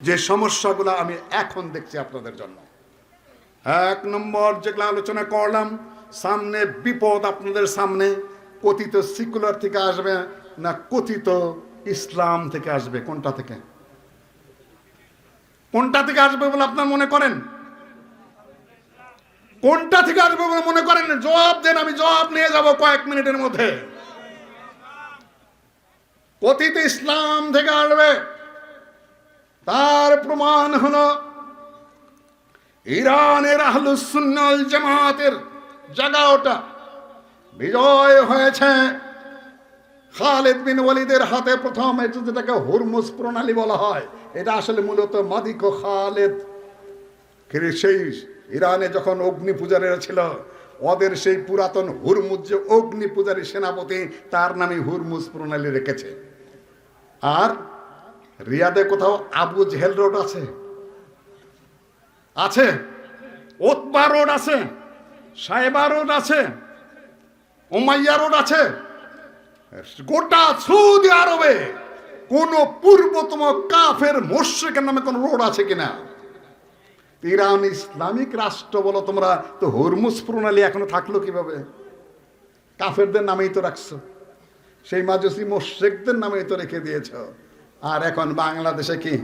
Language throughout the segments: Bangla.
যে সমস্যাগুলো আমি এখন দেখছি আপনাদের জন্য। এক নম্বর যেগুলো আলোচনা করলাম, সামনে বিপদ আপনাদের সামনে কথিত সেকুলার থেকে আসবে না কথিত ইসলাম থেকে আসবে, কোনটা থেকে আসবে বলে আপনার মনে করেন? কোনটা থেকে আসবে বলে মনে করেন? জবাব দেন, আমি জবাব নিয়ে যাব কয়েক মিনিটের মধ্যে। কথিত ইসলাম থেকে আসবে। তার প্রমাণ হলো ইরানের আহলুস সুন্নাহ ওয়াল জামাতের জায়গাটা বিজয় হয়েছে খালিদ বিন ওয়ালিদের হাতে। প্রথম যেটাকে হুরমুজ প্রণালী বলা হয়, এটা আসলে মূলত মাদিক ও খালেদ। সেই ইরানে যখন অগ্নি পূজারীরা ছিল, ওদের সেই পুরাতন হুরমুজ যে অগ্নি পূজারী সেনাপতি, তার নামে হুরমুজ প্রণালী রেখেছে। আর রিয়াদে কোথাও আবু জেহেল রোড আছে, আছে ওতবা রোড আছে, সাহেবা রোড আছে, উমাইয়া রোড আছে। গোটা সৌদি আরবে কোন পূর্বতম কাফের মুশরিকের নামে কোন রোড আছে কিনা? ইরান ইসলামিক রাষ্ট্র বলো তোমরা, তো হুরমুজ প্রণালী এখনো থাকলো কিভাবে? কাফেরদের নামেই তো রাখছো, সেই মাজুসি মুশরিকদের নামেই তো রেখে দিয়েছ। আর এখন বাংলাদেশে কি?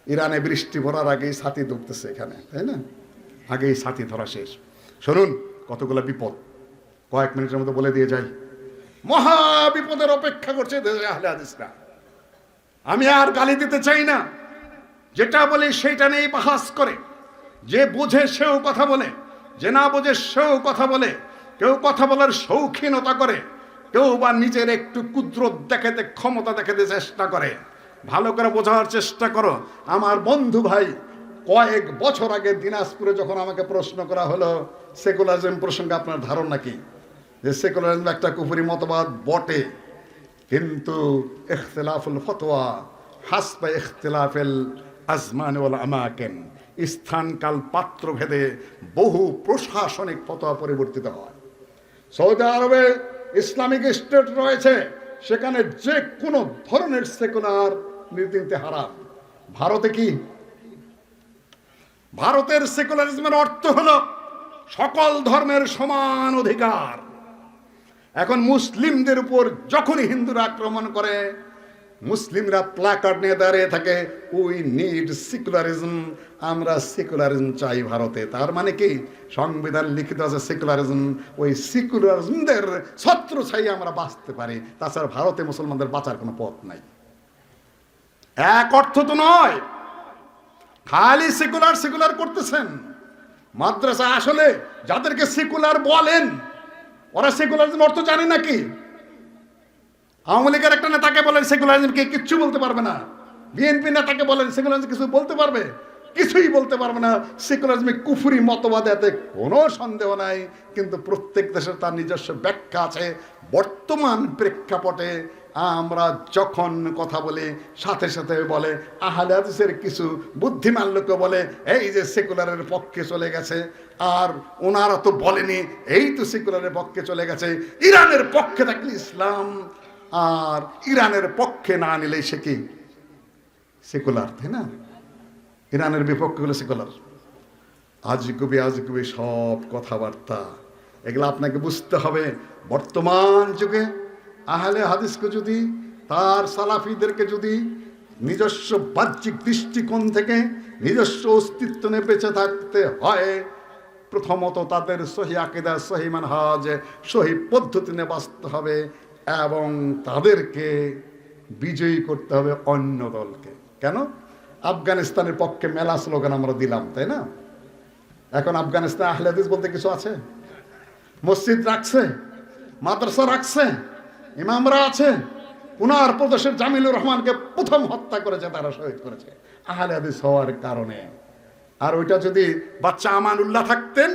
ইরানে বৃষ্টি ভরার আগেই ছাতি ধরতেছে এখানে, তাই না? আগেই ছাতি ধরা শেষ। শুনুন কতগুলো বিপদ কয়েক মিনিটের মধ্যে বলে দিয়ে যাই। মহা বিপদের অপেক্ষা করছে দেশে আহলে হাদিসরা। আমি আর গালি দিতে চাই না, যেটা বলে সেইটা নিয়েই বাহাস করে। যে বুঝে সেও কথা বলে, যে না বোঝে সেও কথা বলে। কেউ কথা বলার শৌখিনতা করে, কেউ বা নিজের একটু কুদরত দেখাতে, ক্ষমতা দেখাতে চেষ্টা করে। ভালো করে বোঝার চেষ্টা করো। আমার বন্ধু ভাই, কয়েক বছর আগে দিনাজপুরে যখন আমাকে প্রশ্ন করা হলো সেকুলারিজম প্রসঙ্গে আপনার ধারণা কি, যে সেকুলারিজম একটা কুফরি মতবাদ বটে, কিন্তু ইখতিলাফুল ফতোয়া হাসবা ইখতিলাফিল আজমান ওয়াল আমাকিন, স্থান কাল পাত্র ভেদে বহু প্রশাসনিক ফতোয়া পরিবর্তিত হয়। সৌদি আরবে ইসলামিক স্টেট রয়েছে, সেখানে যে কোনো ধরনের সেকুলার নীতিতে হারাম। ভারতে কি? ভারতের সেকুলারিজমের অর্থ হলো সকল ধর্মের সমান অধিকার। এখন মুসলিমদের উপর যখনই হিন্দুরা আক্রমণ করে, মুসলিমরা প্ল্যাকার্ড নিয়ে দাঁড়িয়ে থাকে, উই নিড সেকুলারিজম, আমরা সেকুলারিজম চাই ভারতে। তার মানে কি? সংবিধান লিখিত আছে সেকুলারিজম, ওই সেকুলারিজমদের ছত্র ছাই আমরা বাঁচতে পারি, তাছাড়া ভারতে মুসলমানদের বাঁচার কোনো পথ নাই। এক অর্থ তো নয়, খালি সেকুলার সেকুলার করতেছেন। মাদ্রাসা আসলে যাদেরকে সেকুলার বলেন, ওরা সেকুলারিজম অর্থ জানে নাকি? আওয়ামী লীগের একটা নেতাকে বলেন সেকুলারিজমকে কিচ্ছু বলতে পারবে না, বিএনপি নেতাকে বলেন সেকুলারিজম কিছু বলতে পারবে? কিছুই বলতে পারবে না। সেকুলারিজমে কুফরি মতবাদ, এতে কোনো সন্দেহ নাই, কিন্তু প্রত্যেক দেশের তার নিজস্ব ব্যাখ্যা আছে। বর্তমান প্রেক্ষাপটে আমরা যখন কথা বলি, সাথে সাথে বলে আহলে হাদিসের কিছু বুদ্ধিমান লোক বলে এই যে সেকুলারের পক্ষে চলে গেছে, আর ওনারা তো বলেনি এই তো সেকুলারের পক্ষে চলে গেছে। ইরানের পক্ষে থাকলে ইসলাম, আর ইরানের পক্ষে না নিলে সে কি সেকুলার, তাই না? ইরানের বিপক্ষে হলে সেকুলার। আজগুবি সব কথাবার্তা, এগুলো আপনাকে বুঝতে হবে। বর্তমান যুগে আহলে হাদিসকে যদি, তার সালাফিদেরকে যদি নিজস্ব বাহ্যিক দৃষ্টিকোণ থেকে নিজস্ব অস্তিত্ব নিয়ে বেঁচে থাকতে হয়, প্রথমত তাদের সহি আকীদা, সহি মানহাজ, সহি পদ্ধতি নিয়ে বাঁচতে হবে, এবং তাদেরকে বিজয়ী করতে হবে অন্য দলকে। কেন? আফগানিস্তানের পক্ষে মেলা স্লোগান আমরা দিলাম, তাই না? এখন আফগানিস্তান আহলে হাদিস বলতে কিছু আছে? মসজিদ রাখছে, মাদ্রাসা রাখছে, ইমামরা আছে। উনার প্রদেশের জামিলুর রহমানকে প্রথম হত্যা করেছে, তারা শহীদ করেছে আহলে হাদিস হওয়ার কারণে। আর ওইটা যদি বাচ্চা আমানুল্লাহ থাকতেন,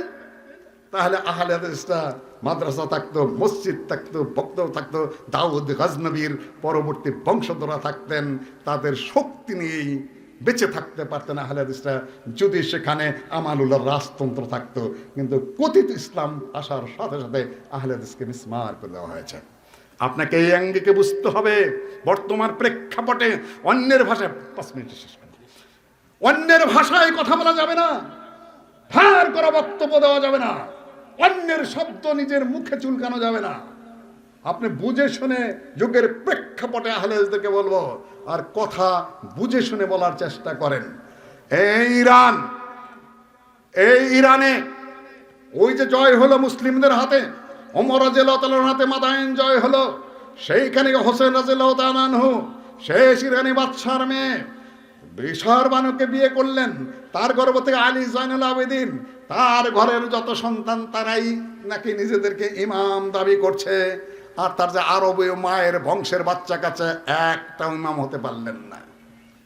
তাহলে আহলে হাদিসটা মাদ্রাসা থাকতো, মসজিদ থাকতো, বক্তব্য থাকতো, দাউদ গজনবীর পরবর্তী বংশধরা থাকতেন, তাদের শক্তি নিয়েই বেঁচে থাকতে পারতেন আহলে হাদিসরা, যদি সেখানে আমানুল্লাহর রাজতন্ত্র থাকতো। কিন্তু কথিত ইসলাম আসার সাথে সাথে আহলে হাদিসকে মিসমার করে দেওয়া হয়েছে। আপনাকে এই আঙ্গিকে বুঝতে হবে। বর্তমান প্রেক্ষাপটে অন্যের ভাষায় 5 মিনিট শেষ করুন। অন্যের ভাষায় কথা বলা যাবে না, ধার করা বক্তব্য দেওয়া যাবে না, অন্যের শব্দ নিজের মুখে চুলকানো যাবে না। আপনি বুঝে শুনে যুগের প্রেক্ষাপটে আহলে হাদিসদেরকে বলবো, আর কথা বুঝে শুনে বলার চেষ্টা করেন। এই ইরানে ওই যে জয় হলো মুসলিমদের হাতে, ওমর রাদিয়াল্লাহু তাআলার হাতে মাদায়েন জয় হলো, সেইখানে হোসেন রাদিয়াল্লাহু তাআলা আনহু শেষ ইরানি বাদশার মেয়ে বিশার বানুকে বিয়ে করলেন। তার গর্ভ থেকে আলী জয়নুল আবেদিন, তার ঘরের যত সন্তান তারাই নাকি নিজেদেরকে ইমাম দাবি করছে, আর তার যে আরবীয় মায়ের বংশের বাচ্চা কাছে একটা ইমাম হতে পারলেন না,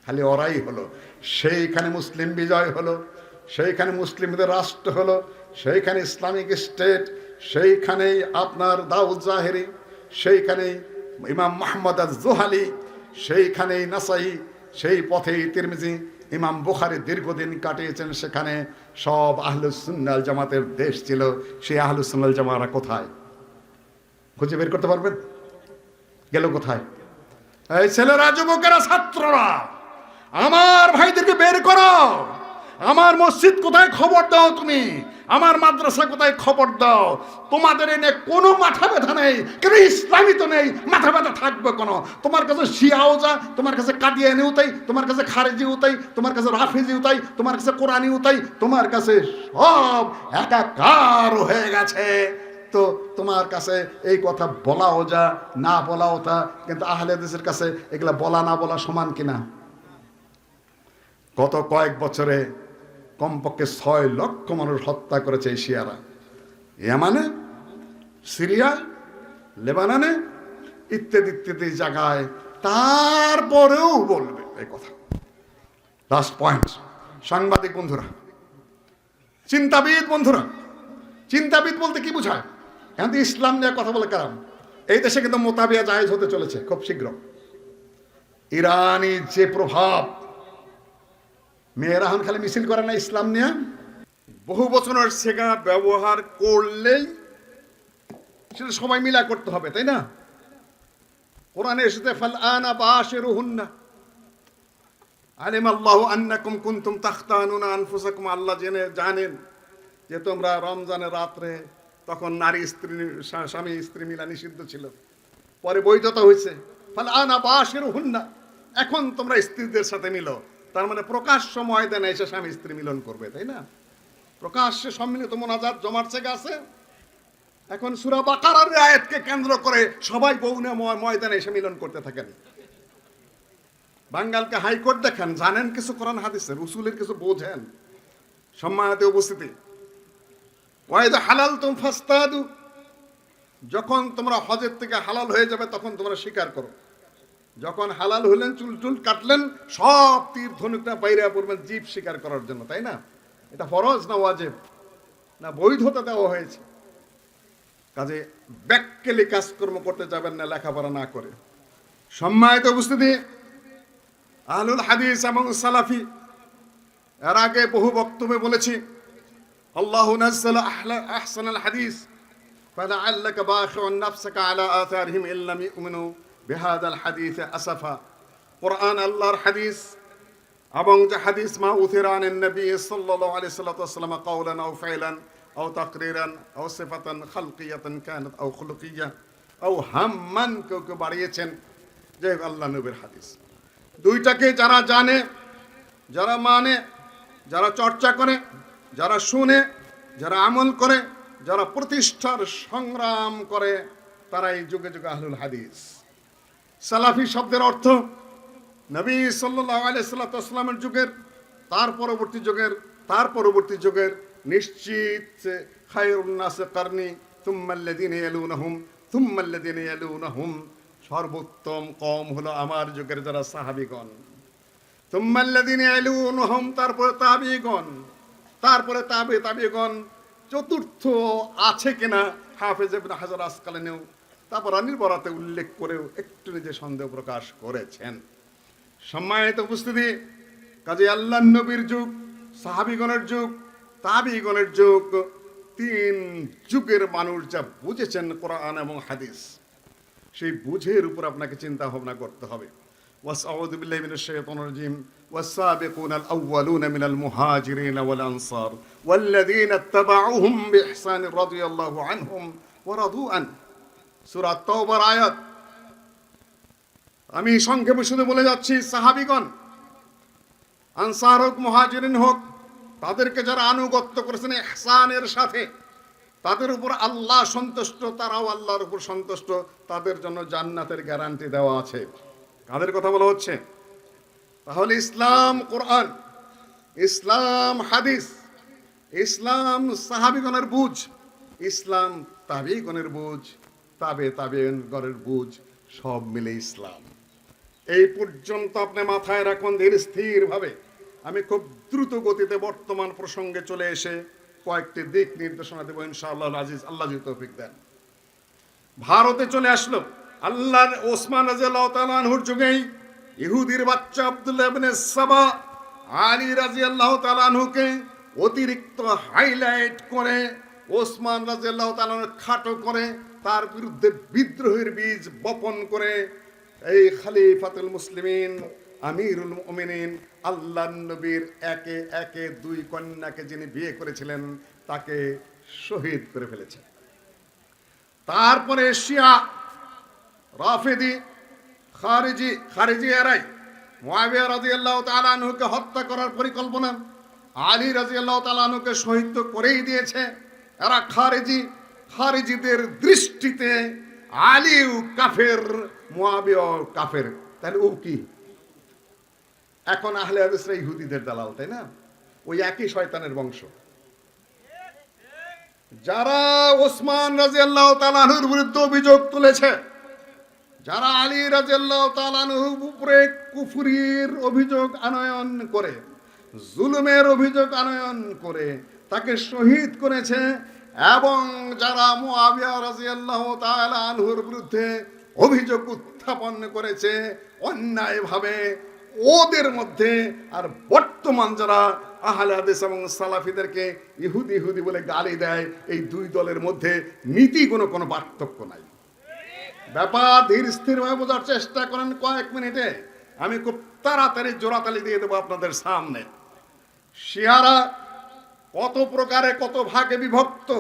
খালি ওরাই হলো। সেইখানে মুসলিম বিজয় হলো, সেইখানে মুসলিমদের রাষ্ট্র হলো, সেইখানে ইসলামিক স্টেট, সেইখানেই আপনার দাউদ জাহেরি, সেইখানেই ইমাম মুহাম্মদ আজ-জুহালি, সেইখানেই নাসাই, সেই পথেই তিরমিজি, ইমাম বুখারী দীর্ঘদিন কাটিয়েছেন সেখানে। সব আহলুস সুন্নাহ ওয়াল জামাতের দেশ ছিল। সেই আহলুস সুন্নাহ ওয়াল জামারা কোথায়? খুঁজে বের করতে পারবেন? গেল কোথায়? এই ছেলেরা, যুবকেরা, ছাত্ররা, আমার ভাইদেরকে বের করো। আমার মসজিদ কোথায় খবর দাও তুমি, আমার মাদ্রাসা কোথায় খবর দাও। তোমাদের এনে কোনো মাথা ব্যথা নেই, কেন ইসলামই তো নেই, মাথা ব্যথা থাকবে কেন? তোমার কাছে শিয়াও যা, তোমার কাছে কাদিয়ানিও তাই, তোমার কাছে খারেজিও তাই, তোমার কাছে রাফিজিও তাই, তোমার কাছে কোরআনিও তাই, তোমার কাছে সব একাকার হয়ে গেছে। তো তোমার কাছে এই কথা বলাও যা, না বলাও তা, কিন্তু আহলে হাদিসের কাছে এগুলা বলা না বলা সমান কিনা? গত কয়েক বছরে কমপক্ষে 6 লক্ষ মানুষ হত্যা করেছে এই শিয়ারা, ইয়ামানে, সিরিয়ায়, লেবাননে, ইত্যাদি ইত্যাদি জায়গায়। তারপরেও বলবে এই কথা। লাস্ট পয়েন্ট, সাংবাদিক বন্ধুরা, চিন্তাবিদ বন্ধুরা, চিন্তাবিদ বলতে কি বোঝায়? এখন তো ইসলাম নিয়ে কথা বলে কারাম। এই দেশে কিন্তু মোতাবিয়া জায়েজ হতে চলেছে খুব শীঘ্র। ইরানি যে প্রভাব, মেয়েরা এখন খালি মিছিল করে না ইসলাম নিয়ে, বহু বছরের শেখা ব্যবহার করলেই সেটা সবাই মিলা করতে হবে, তাই না? কোরআনে এসেছে ফালআনা বাশিরুহুন্না আলিমাল্লাহু আন্নাকুম কুনতুম তাখতানুনা আনফুসাকুম। আল্লাহ জানেন যে তোমরা রমজানের রাত্রে, তখন নারী স্ত্রী, স্বামী স্ত্রী মিলা নিষিদ্ধ ছিল, পরে বৈধতা হয়েছে। ফালআনা বাশিরুহুন্না, এখন তোমরা স্ত্রীদের সাথে মিলো। তার মানে প্রকাশ্য ময়দানে এসে স্বামী স্ত্রী মিলন করবে, তাই না? প্রকাশ্যে সম্মিলিত মোনাজাত জমার থেকে আছে। এখন সূরা বাকারার আয়াতকে কেন্দ্র করে সবাই বউনে ময়দানে এসে মিলন করতে থাকেন। বাঙ্গালকে হাইকোর্ট দেখেন, জানেন কিছু কোরআন হাদিসের, উসুলের কিছু বোঝেন। সম্মানিত উপস্থিতি, ওয়াইদা হালালতুম ফাস্তাদু, যখন তোমরা হজের থেকে হালাল হয়ে যাবে তখন তোমরা স্বীকার করো। যখন হালাল হলেন, চুল চুল কাটলেন, সব তীর ধনুকটা বাইরে পড়বেন জীব শিকার করার জন্য, তাই না? এটা ফরজ না ওয়াজিব? না বৈধতা দেওয়া হয়েছে। কাজে ব্যাককেলি কাজকর্ম করতে যাবেন না লেখাপড়া না করে। সম্মানিত উপস্থিতি, আহলুল হাদিস এবং সালাফি, এর আগে বহু বক্তব্যে বলেছি, আল্লাহু নাযালা আহসানাল হাদিস ফালাআল্লাকা বাখিউন নাফসাকা আলা আথারিহিম ইল্লাম ইউমিনু বিহাদাল হাদিস আসাফা। কোরআন আল্লাহর হাদিস, এবং যে হাদিস মা উথিরান নবী সাল্লাল্লাহু আলাইহি ওয়াসাল্লাম কাওলান আও ফাইলান আও তাকরিরান আও সিফাতান খালকিয়াতান কানাত আও খুলুকিয়া আও হাম্মান, কেউ কেউ বাড়িয়েছেন যে আল্লাহ নবীর হাদিস। দুইটাকে যারা জানে, যারা মানে, যারা চর্চা করে, যারা শুনে, যারা আমল করে, যারা প্রতিষ্ঠার সংগ্রাম করে, তারাই যুগে যুগে আহলুল হাদিস। সালাফি শব্দের অর্থ নবী সাল্লাল্লাহু আলাইহি ওয়াসাল্লামের যুগের, তার পরবর্তী যুগের নিশ্চিত খায়রুন নাস কারনি সুম্মাল্লাযিনা ইয়ালুনহুম সুম্মাল্লাযিনা ইয়ালুনহুম, সর্বোত্তম কওম হলো আমার যুগের যারা সাহাবীগণ। সুম্মাল্লাযিনা ইয়ালুনহুম, তারপরে তাবিঈগণ, তারপরে তাবিঈগণ। চতুর্থ আছে কিনা হাফেজ ইবনে হাজার আসকালানিও তাবরানীর বরাতে উল্লেখ করেও একটু নিজে সন্দেহ প্রকাশ করেছেন। সম্মানিত উপস্থিতি, কাজে আল্লাহর নবীর যুগ, সাহাবীগণের যুগ, তাবিঈগণের যুগ, 3 যুগের মানুষ যা বুঝেছেন কোরআন এবং হাদিস, সেই বুঝের উপর আপনাকে চিন্তা ভাবনা করতে হবে। وأعوذ بالله من الشيطان الرجيم والسابقون الأولون من المهاجرين والأنصار والذين اتبعوهم بإحسان رضي الله عنهم ورضوا عنه সূরা তাওবার আয়াত। আমি সংক্ষেপে শুধু বলে যাচ্ছি, সাহাবীগণ, আনসার হোক মুহাজিরিন হোক, তাদেরকে যারা আনুগত্য করেছেন ইহসানের সাথে, তাদের উপর আল্লাহ সন্তুষ্ট, তারাও আল্লাহর উপর সন্তুষ্ট, তাদের জন্য জান্নাতের গ্যারান্টি দেওয়া আছে। কাদের কথা বলা হচ্ছে? তাহলে ইসলাম কোরআন, ইসলাম হাদিস, ইসলাম সাহাবীগণের বুঝ, ইসলাম তাবিগণের বুঝ, তাবেগণের বুঝ, সব মিলে ইসলাম। এই পর্যন্ত আপনি মাথায় রাখুন ধীর স্থির ভাবে। আমি খুব দ্রুত গতিতে বর্তমান প্রসঙ্গে চলে এসে কয়েকটি দিক নির্দেশনা দেব ইনশাআল্লাহ আজিজ, আল্লাহ যদি তৌফিক দেন। ভারতে চলে আসলো আল্লাহর ওসমান রাদিয়াল্লাহু তাআলা আনহুর যুগেই ইহুদির বাচ্চা আব্দুল্লাহ ইবনে সাবা আলী রাদিয়াল্লাহু তাআলা আনহুকে অতিরিক্ত হাইলাইট করে ওসমান রাদিয়াল্লাহু তাআলা খাটো করে তার বিরুদ্ধে বিদ্রোহের বীজ বপন করে এই খলিফাতুল মুসলিমিন আমিরুল মুমিনিন আল্লাহর নবীর একে একে দুই কন্যাকে যিনি বিয়ে করেছিলেন তাকে শহীদ করে ফেলেছে। তারপরে শিয়া, রাফিদি, খারিজি এরাই মুআবিয়া রাদিয়াল্লাহু তাআলা আনহুকে হত্যা করার পরিকল্পনা, আলী রাদিয়াল্লাহু তাআলা আনহুকে শহীদ তো করেই দিয়েছে। এরা খারিজিদের দৃষ্টিতে আলীও কাফের, মুআবিয়াও কাফের। তাহলে ও কি? এখন আহলে হাদিসরা ইহুদিদের দালাল, তাই না? ওই একই শয়তানের বংশ। যারা ওসমান রাদিয়াল্লাহু তাআলা আনহুর বিরুদ্ধে অভিযোগ তুলেছে, যারা আলী রাদিয়াল্লাহু তাআলা আনহুর উপরে কুফরির অভিযোগ আনয়ন করে, জুলুমের অভিযোগ আনয়ন করে তাকে শহীদ করেছে, এবং যারা মুআবিয়া রাদিয়াল্লাহু তাআলা আনহুর বিরুদ্ধে অভিযোগ উত্থাপন করেছে অন্যায়ভাবে, ওদের মধ্যে আর বর্তমান যারা আহলে হাদিস এবং সালাফিদেরকে ইহুদি বলে গালি দেয়, এই দুই দলের মধ্যে নীতি কোনো পার্থক্য নাই। ব্যাপার ধীর স্থিরভাবে বোঝার চেষ্টা করেন কয়েক মিনিটে। আমি খুব তাড়াতাড়ি জোড়াতালি দিয়ে দেবো আপনাদের সামনে। শিয়ারা কত প্রকারে কত ভাগে বিভক্ত,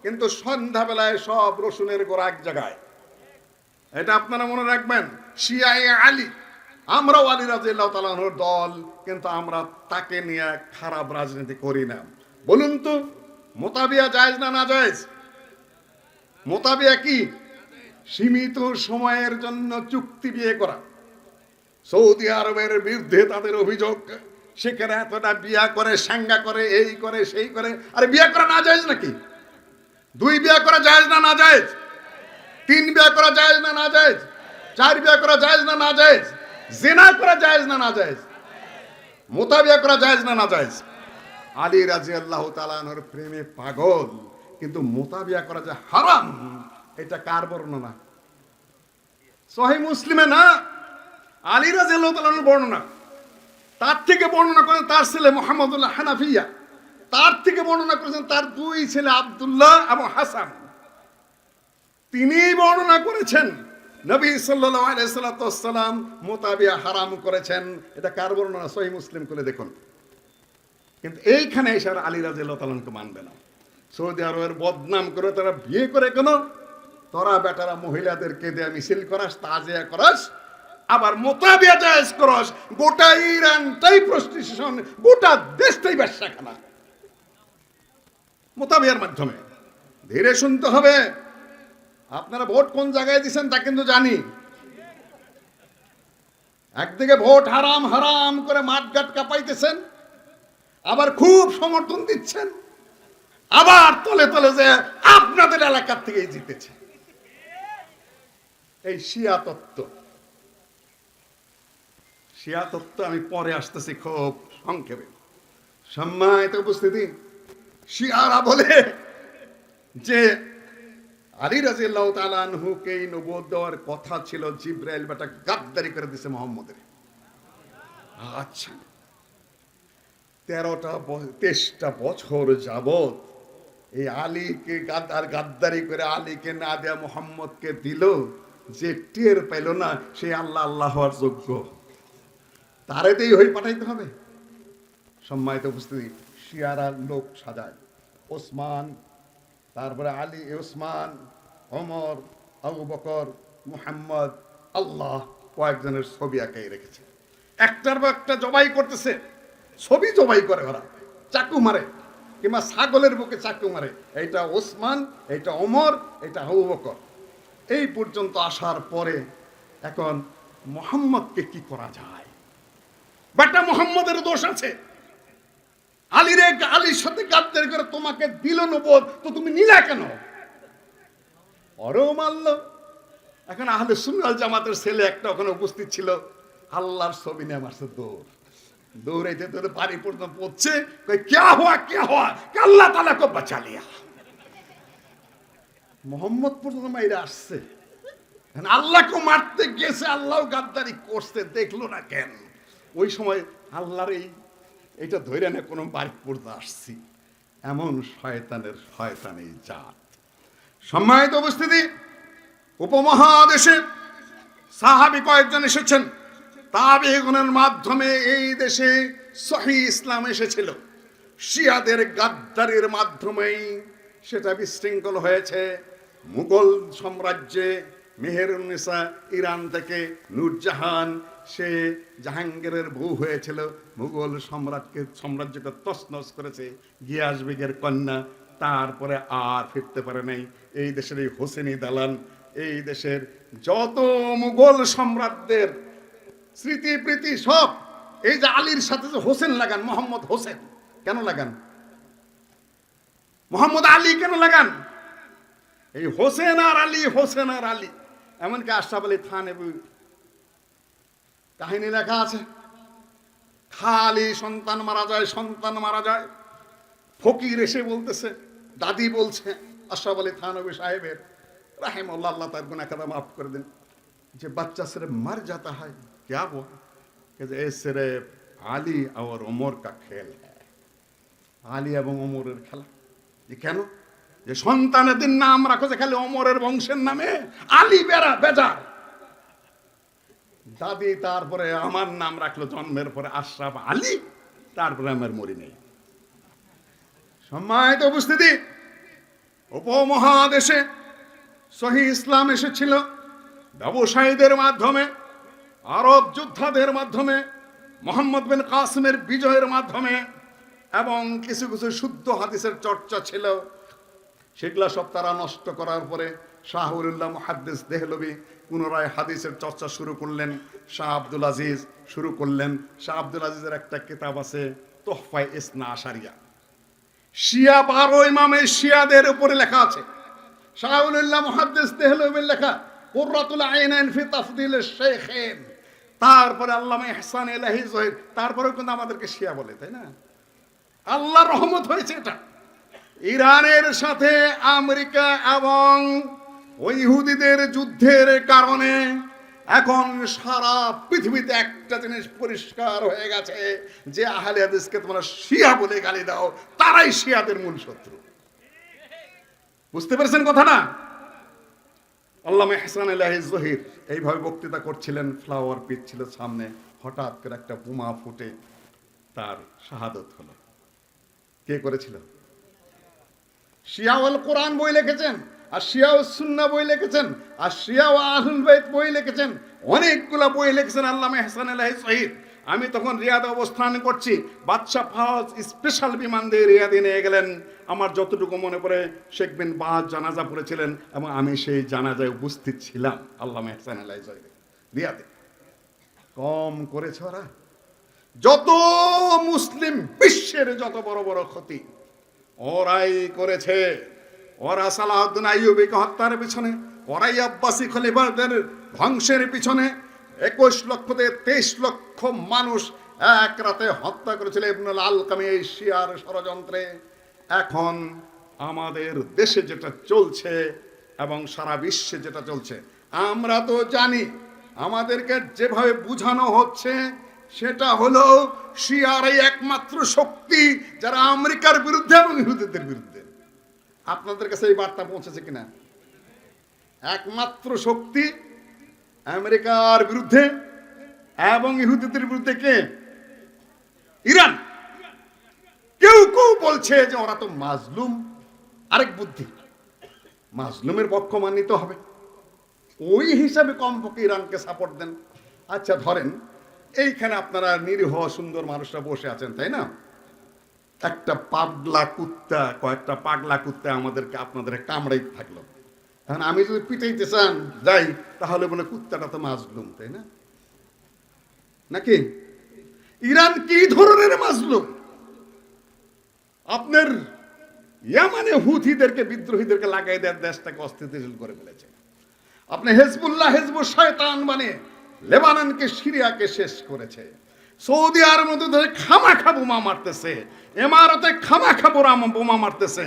কিন্তু সন্ধ্যাবেলায় সব রসুনের গোড়া এক জায়গায়। এটা আপনারা মনে রাখবেন। শিয়ায়ে আলী, আমরাও আলী রাদিয়াল্লাহু তাআলা আনহুর দল, কিন্তু আমরা তাকে নিয়ে খারাপ রাজনীতি করি না। বলুন তো, মোতাবিয়া জায়েজ না না জায়েজ? মোতাবিয়া কি? সীমিত সময়ের জন্য চুক্তি বিয়ে করা। সৌদি আরবের বিরুদ্ধে তাদের অভিযোগ, সেখানে এতটা বিয়া করে, সাঙ্গা করে, এই করে সেই করে। আরে বিয়া করা না জায়েজ নাকি? দুই বিয়া করা জায়েজ না না জায়েজ? তিন বিয়া করা জায়েজ না না জায়েজ? চার বিয়া করা জায়েজ না না জায়েজ? জিনা করা জায়েজ না না জায়েজ? মোতাবিয়া করা জায়েজ না না জায়েজ? আলী রাদিয়াল্লাহু তাআলা আনহুর প্রেমে পাগল, কিন্তু মোতাবিয়া করা যে হারাম, এটা কার বর্ণনা? সহিহ মুসলিমে না, আলী রাদিয়াল্লাহু তাআলা আনহুর বর্ণনা। তার থেকে বর্ণনা করেন তার ছেলে মুহাম্মদুল্লাহ হানাফিয়া, তার থেকে বর্ণনা করেছেন তার দুই ছেলে আব্দুল্লাহ এবং হাসান। তিনি বর্ণনা করেছেন নবী সাল্লাল্লাহু আলাইহি ওয়াসাল্লাম মোতাবিয়া হারাম করেছেন। এটা কার বর্ণনা? সহিহ মুসলিম করে দেখুন। কিন্তু এইখানে এসে আলী রাদিয়াল্লাহু তাআলা আনহুকে মানবে না। সৌদি আরবের বদনাম করে তারা বিয়ে করে কেন? তোরা বেটারা মহিলাদেরকে দিয়ে মিছিল করাস, তাজিয়া করাস, আবার মোতাবিয়া জায়েজ করস, গোটা ইরানটাই প্রস্টিটিউশন, গোটা দেশটাই ব্যবসাখানা মোতাবিয়ার মাধ্যমে। ধীরে শুনতে হবে। আপনারা ভোট কোন জায়গায় দিচ্ছেন তা কিন্তু জানি। একদিকে ভোট হারাম হারাম করে মাঠঘাট কাঁপাইতেছেন, আবার খুব সমর্থন দিচ্ছেন, আবার তলে তলে যে আপনাদের এলাকার থেকেই জিতেছে। এই শিয়া তত্ত্ব, শিয়া তত্ত্ব আমি পরে আসতেছি খুব সংক্ষেপে। সম্মানিত উপস্থিতি, শিয়ারা বলে যে আলী রাদিয়াল্লাহু তাআলা আনহুকে নবুয়ত দেওয়ার কথা ছিল, জিবরাইল বেটা গাদ্দারি করে দিয়েছে মুহাম্মদের। আচ্ছা, 23টা বছর যাবত এই আলীকে গাদ্দারি করে আলীকে না দেয়া মুহাম্মদকে দিল, যে টের পেল না সে আল্লাহ আল্লাহ হওয়ার যোগ্য। তারেতেই হই পাঠাইতে হবে। সম্মানিত উপস্থিতি, শিয়ারা লোক সাজায়, ওসমান, তারপরে আলী, ওসমান, ওমর, আবু বকর, মুহাম্মদ, আল্লাহ, কয়েকজনের ছবি একাই রেখেছে। একটার পর একটা জবাই করতেছে, ছবি জবাই করে ওরা, চাকু মারে, কিংবা ছাগলের বুকে চাকু মারে। এইটা ওসমান, এইটা ওমর, এটা আবু বকর। এই পর্যন্ত আসার পরে এখন মোহাম্মদকে কি করা যায়? বাটা মোহাম্মদের দোষ আছে। আলীর সাথে গাদ্দারি করে তোমাকে দিল নবুয়ত, তো তুমি নিলা কেন? ওরও মারল। এখন আহলে সুন্নাত ওয়াল জামাতের ছেলে একটা ওখানে উপস্থিত ছিল, আল্লাহর ছবি নিয়ে মারছে দৌড়, দৌড়াইতে দৌড়ে বাড়ি পর্যন্ত পড়ছে, ক্যা হুয়া আল্লাহ তাআলা কো বাঁচা লিয়া। মোহাম্মদ পর্যন্ত মাইরা আসছে, আল্লাহকে মারতে গেছে, আল্লাহ গাদ্দারি করছে, দেখলো না কেন? ওই সময় আল্লাহর এইটা ধরে না কোনো বাড়ি পড়তে আসছি, এমন শয়তানি জাত। সম্মানিত উপস্থিতি, উপমহাদেশে সাহাবী কয়েকজন এসেছেন, তাবেঈনের মাধ্যমে এই দেশে সহিহ ইসলাম এসেছিল। শিয়াদের গাদ্দারির মাধ্যমেই সেটা বিশৃঙ্খল হয়েছে। মুঘল সাম্রাজ্যে মেহেরুন্নেসা ইরান থেকে নূরজাহান, সে জাহাঙ্গীরের বউ হয়েছিল, মুঘল সাম্রাজ্যকে তছনছ করেছে, গিয়াস বেগের কন্যা। তারপরে আর ফিরতে পারে নাই। এই দেশের এই হোসেনি দালান, এই দেশের যত মুঘল সম্রাটদের স্মৃতি প্রীতি সব, এই যে আলীর সাথে যে হোসেন লাগান, মোহাম্মদ হোসেন কেন লাগান, মোহাম্মদ আলী কেন লাগান? এই হোসেন আর আলী, এমনকি আশরাফ আলী থানভী কাহিনী লেখা আছে, খালি সন্তান মারা যায়। ফকির এসে বলতেছে, দাদি বলছে আশরাফ আলী থানভী সাহেবের রাহিমাহুল্লাহ, আল্লাহ তার গুনাহ খাতা মাফ করে দেন, যে বাচ্চা সিर्फ मर जाता है क्या वो कि ये सिर्फ আলী और उमर का खेल है। আলী এবং ওমরের খেলা। কেন? যে সন্তানের দিন নাম রাখো যে খালি ওমরের বংশের নামে, আলী বেজার। দাদি তারপরে আমার নাম রাখলো জন্মের পরে আশরাফ আলী, তারপরে আমার মরি নেই। সম্মানিত উপস্থিতি, উপমহাদেশে সহিহ ইসলাম এসেছিল ব্যবসায়ীদের মাধ্যমে, আরব যোদ্ধাদের মাধ্যমে, মোহাম্মদ বিন কাসিমের বিজয়ের মাধ্যমে, এবং কিছু কিছু শুদ্ধ হাদিসের চর্চা ছিল। সেগুলা সব তারা নষ্ট করার পরে শাহ ওলিউল্লাহ মুহাদ্দিস দেহলভী পুনরায় হাদিসের চর্চা শুরু করলেন। শাহ আব্দুল আজিজ শুরু করলেন। শাহ আব্দুল আজিজের একটা কিতাব আছে তোহফায়ে ইসনা আশারিয়া, শিয়া 12 ইমামে শিয়াদের উপরে লেখা আছে। শাহ ওলিউল্লাহ মুহাদ্দিস দেহলভীর লেখা কুররাতুল আইনাইন ফি তাফদিলিশ শাইখাইন, তারপরে আল্লামা ইহসান ইলাহি জহির, তারপরেও কিন্তু আমাদেরকে শিয়া বলে, তাই না? আল্লাহর রহমত হয়েছে এটা। ইরানের সাথে আমেরিকা এবং ওই ইহুদিদের যুদ্ধের কারণে এখন সারা পৃথিবীতে একটা জিনিস পরিষ্কার হয়ে গেছে, যে আহলে হাদিসকে তোমরা শিয়া বলে গালি দাও, তারাই শিয়াদের মূল শত্রু। বুঝতে পেরেছেন কথাটা? আল্লামা ইহসান ইলাহি জহির এইভাবে বক্তৃতা করছিলেন, ফ্লাওয়ার পিচ ছিল সামনে, হঠাৎ করে একটা বোমা ফুটে তার শাহাদত হলো। কে করেছিল? শিয়াউল কোরআন বই লিখেছেন, আর শিয়াউস সুন্নাহ বই লিখেছেন, আর শিয়াউ আহলুল বাইত বই লিখেছেন, অনেকগুলা বই লিখেছেন আল্লামা ইহসান ইলাহি জহির। আমি তখন রিয়াদে অবস্থান করছি, বাদশাহ ফাওয়াজ স্পেশাল বিমান দিয়ে রিয়াদে নিয়ে গেলেন। আমার যতটুকু মনে পড়ে শেখ বিন বাজ জানাজা পড়েছিলেন এবং আমি সেই জানাজায় উপস্থিত ছিলাম। আল্লামা ইহসান ইলাহি জহির রিয়াদে। কম করেছে ওরা? যত মুসলিম বিশ্বের যত বড় বড় ক্ষতি ওরাই করেছে। ওরা সালাউদ্দিন আইয়ুবীকে হত্যার পিছনে, ওরাই আব্বাসী খলিফাদের ধ্বংসের পিছনে 21 লক্ষ থেকে 23 লক্ষ মানুষ এক রাতে হত্যা করেছিল ইবনুল আলকামি এই শিয়ার ষড়যন্ত্রে। এখন আমাদের দেশে যেটা চলছে এবং সারা বিশ্বে যেটা চলছে আমরা তো জানি। আমাদেরকে যেভাবে বুঝানো হচ্ছে সেটা হলো শিয়ারাই একমাত্র শক্তি যারা আমেরিকার বিরুদ্ধে এবং ইহুদিদের বিরুদ্ধে। আপনাদের কাছে এই বার্তা পৌঁছেছে কিনা? একমাত্র শক্তি আমেরিকার বিরুদ্ধে এবং ইহুদিদের বিরুদ্ধে কে? ইরান। কেউ কেউ বলছে যে ওরা তো মাজলুম। আরেক বুদ্ধি, মাজলুমের পক্ষ মানিত হবে, ওই হিসাবে কমপক্ষে ইরানকে সাপোর্ট দেন। আচ্ছা ধরেন এইখানে আপনারা নিরীহ সুন্দর মানুষরা বসে আছেন, তাই না? একটা পাগলা কুত্তা, কয়েকটা পাগলা কুত্তা আমাদেরকে আপনাদের কামড়াই থাকলো, এখন আমি যদি পিটাইতে চান যাই, তাহলে বলে কুত্তাটা তো মাজলুম, তাই না? নাকি? ইরান কি ধরনের মাজলুম? আপনার ইয়ামানে হুথিদেরকে, বিদ্রোহীদেরকে লাগাই দেওয়ার দেশটাকে অস্থিতিশীল করে ফেলেছে। আপনি হেজবুল্লাহ, হেজবুল শয়তান মানে লেবাননকে, সিরিয়াকে শেষ করেছে। সৌদি আরবের মধ্যে ধরে খামাখা বোমা মারতেছে, ইমারতে খামাখা বোমা মারতেছে,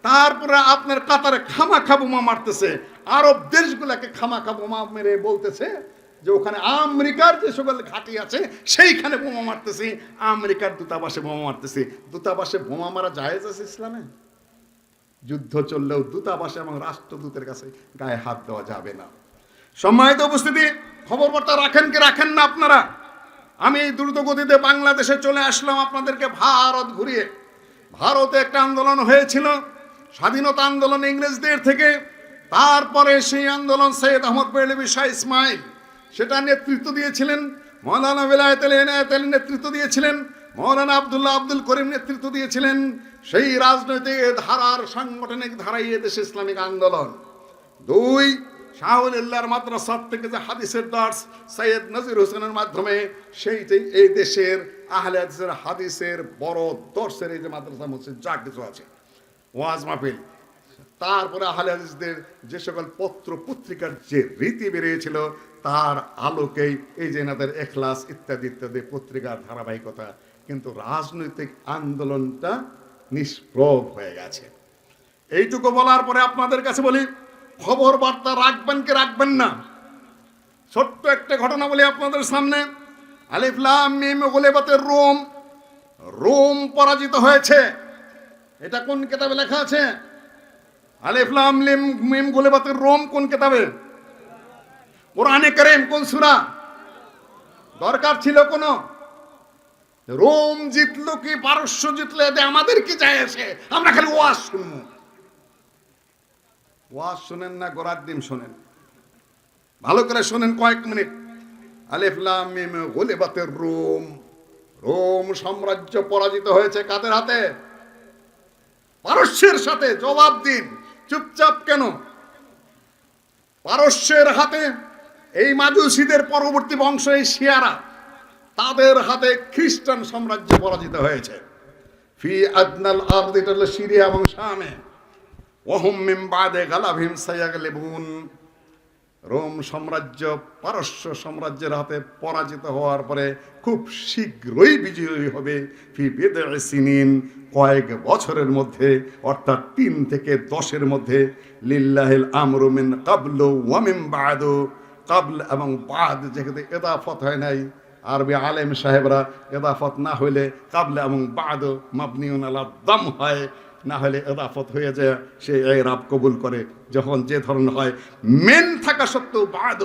তারপরে আপনার কাতারে খামাখা বোমা মারতেছে, আরব দেশগুলোকে খামাখা বোমা মেরে বলতেছে যে ওখানে আমেরিকার যে সকল ঘাঁটি আছে সেইখানে বোমা মারতেছি, আমেরিকার দূতাবাসে বোমা মারতেছি। দূতাবাসে বোমা মারা জায়েজ আছে ইসলামে? যুদ্ধ চললেও দূতাবাসে এবং রাষ্ট্রদূতের কাছে গায়ে হাত দেওয়া যাবে না। সম্মানিত উপস্থিতি, খবর বার্তা রাখেন কি রাখেন না আপনারা? আমি এই দ্রুত গতিতে বাংলাদেশে চলে আসলাম আপনাদেরকে ভারত ঘুরিয়ে। ভারতে একটা আন্দোলন হয়েছিল, স্বাধীনতা আন্দোলন ইংরেজদের থেকে। তারপরে সেই আন্দোলন সৈয়দ আহমদ বেরলভী শাহ ইসমাইল সেটা নেতৃত্ব দিয়েছিলেন, মৌলানা বেলায়েত আলী এনায়েত আলী নেতৃত্ব দিয়েছিলেন, মৌলানা আব্দুল্লাহ আব্দুল করিম নেতৃত্ব দিয়েছিলেন। সেই রাজনৈতিক ধারার সাংগঠনিক ধারাই দেশে ইসলামিক আন্দোলন। দুই, শাহুলিল্লাহর মাদ্রাসা থেকে যে হাদিসের দর্স সৈয়দ নজির হোসেনের মাধ্যমে সেই যে এই দেশের আহলে হাদিসের হাদিসের বড় দর্শের এই যে মাদ্রাসা মসজিদ যা কিছু আছে, ওয়াজ মাহফিল, তারপরে আহলে হাদিসদের যে সকল পত্র পত্রিকার যে রীতি বেরিয়েছিল তার আলোকেই এই যে এনাদের এখলাস ইত্যাদি ইত্যাদি পত্রিকার ধারাবাহিকতা। কিন্তু রাজনৈতিক আন্দোলনটা নিষ্প্রভ হয়ে গেছে। এইটুকু বলার পরে আপনাদের কাছে বলি, খবর বার্তা রাখবেন কি রাখবেন না? ছোট্ট একটা ঘটনা বলি আপনাদের সামনে। আলিফ লাম মিম গুলিবাতের রোম, রোম পরাজিত হয়েছে। এটা কোন কিতাবে লেখা আছে? আলিফ লাম মিম গুলিবাতের রোম কোন কিতাবে? কোরআনে কারীম কোন সূরা? দরকার ছিল কোন? রোম জিতলো কি পারস্য জিতলে আমাদের কি যায় আসে? আমরা খালি ওয়াজ শুনবো। ওয়াজ শুনেন না, গোড়ার ডিম শোনেন, ভালো করে শোনেন কয়েক মিনিট। আলিফ লাম মিম গুলিবাতের রোম, রোম সাম্রাজ্য পরাজিত হয়েছে কাদের হাতে? পারস্যের সাথে। জবাব দিন, চুপচাপ কেন? পারস্যের হাতে। এই মাজুসীদের পরবর্তী বংশ এই শিয়ারা, তাদের হাতে খ্রিস্টান সাম্রাজ্য পরাজিত হয়েছে। ফি আদনাল আরদ, এটা হলো সিরিয়া এবং শামে। ওয়াহুম মিন বাদে গালাবহিম সায়াগলিবুন, রোম সাম্রাজ্য পারস্য সাম্রাজ্যের হাতে পরাজিত হওয়ার পরে খুব শীঘ্রই বিজয়ী হবে। ফি বিদঈ সিনিন, কয়েক বছরের মধ্যে, অর্থাৎ 3 থেকে 10-এর মধ্যে। লিল্লাহিল আমরু মিন ক্বাবলু ওয়া মিন বাদু, ক্বাবল এবং বাদ যেখানে ইদাফত হয় নাই, আরবি আলেম সাহেবরা ইদাফত না হইলে ক্বাবল এবং বাদ মাবনিউন আলা দাম হয়, না হলে ইদাফত হয়ে যায় সে ইরাব কবুল করে যখন যে ধরনের হয়। মেন থাকা সত্ত্বেও বাদ,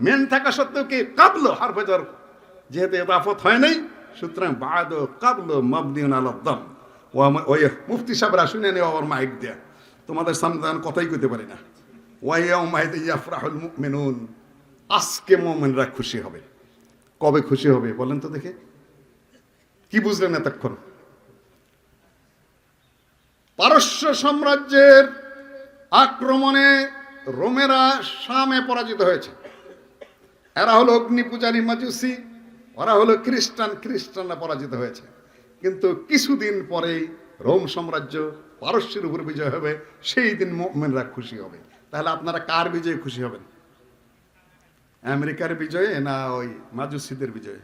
মেন থাকা সত্ত্বেও কি ক্বাবল হারফে জর, যেহেতু ইদাফত হয় নাই সুতরাং বাদ ক্বাবল মাবনিউন আলা দাম। ওই মুফতি সাহেবরা শুনে নেওয়া আমার মাইক দেয়া, তোমাদের সামনে আমি কথাই কইতে পারি না। ওয়াইয়াউমাইদ ইয়াফরাহুল মুমিনুন, আজকে মুমিনরা খুশি হবে। কবে খুশি হবে বলেন তো দেখে? কি বুঝলেন এতক্ষণ? পারস্য সাম্রাজ্যের আক্রমণে রোমেরা শামে পরাজিত হয়েছে। এরা হলো অগ্নি পূজারী মাজুসি, ওরা হলো খ্রিস্টান, খ্রিস্টানরা পরাজিত হয়েছে। কিন্তু কিছুদিন পরেই রোম সাম্রাজ্য পারস্যের উপর বিজয় হবে, সেই দিন মুমিনরা খুশি হবে। তাহলে আপনারা কার বিজয়ে খুশি হবেন? আমেরিকার বিজয়ে না ওই মাজুসিদের বিজয়ে?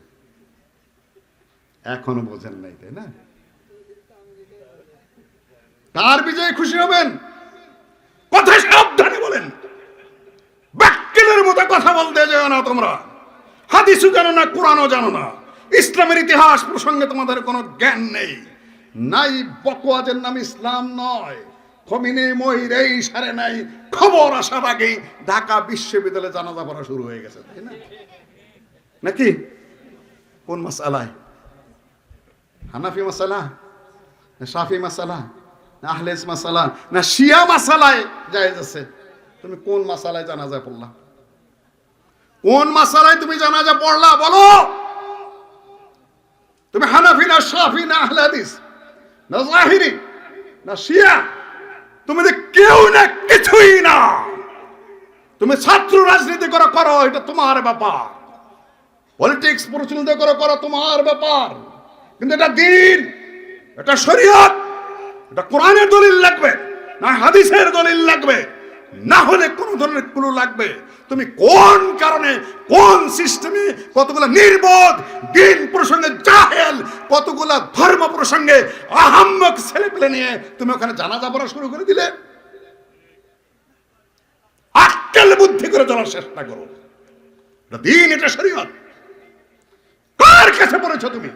এখনো বোঝেন নাই, তাই না? কার বিজয়ে খুশি হবেন? কথা সাবধানে বলেন, বাক্যের মতো কথা বলতে যাও না তোমরা। হাদিসও জানো না, কোরআনও জানো না, ইসলামের ইতিহাস প্রসঙ্গে তোমাদের কোনো জ্ঞান নেই। নাই বকওয়াজের নাম ইসলাম নয়। খমিনে মহিরেই সারে নাই, খবর আসার আগেই ঢাকা বিশ্ববিদ্যালয়ে জানাজা পড়া শুরু হয়ে গেছে, তাই না? নাকি কোন মাসালায়? হানাফি মাসালা না শাফি মাসালা না আহলেস মাসালা না শিয়া মাসালায় জায়েজ আছে? তুমি কোন মাসালায় জানাজা পড়লা? কোন মাসালায় তুমি জানাজা পড়লা বলো? তুমি হানাফি না শাফি না আহলে হাদিস না জাহিরি না শিয়া? তুমি কেউ না কিছুই না। তুমি ছাত্র রাজনীতি করো, এটা তোমার ব্যাপার। পলিটিক্স প্রচলিত করো তোমার ব্যাপার। কিন্তু এটা দিন, এটা শরীয়ত, এটা কোরআনের দলিল লাগবে, না হাদিসের দলিল লাগবে, না হলে কোন ধরনের ক্লু লাগবে। তুমি কোন কারণে, কোন সিস্টেমে, কতগুলো নির্বোধ দিন প্রসঙ্গে জাহেল, কতগুলো ধর্ম প্রসঙ্গে আহাম্মক ছেলে পেলে নিয়ে তুমি ওখানে জানাজা পড়া শুরু করে দিলে? আক্কেল বুদ্ধি করে চলার চেষ্টা করো। এটা দিন, এটা শরীয়ত। কার কাছে পড়েছো তুমি?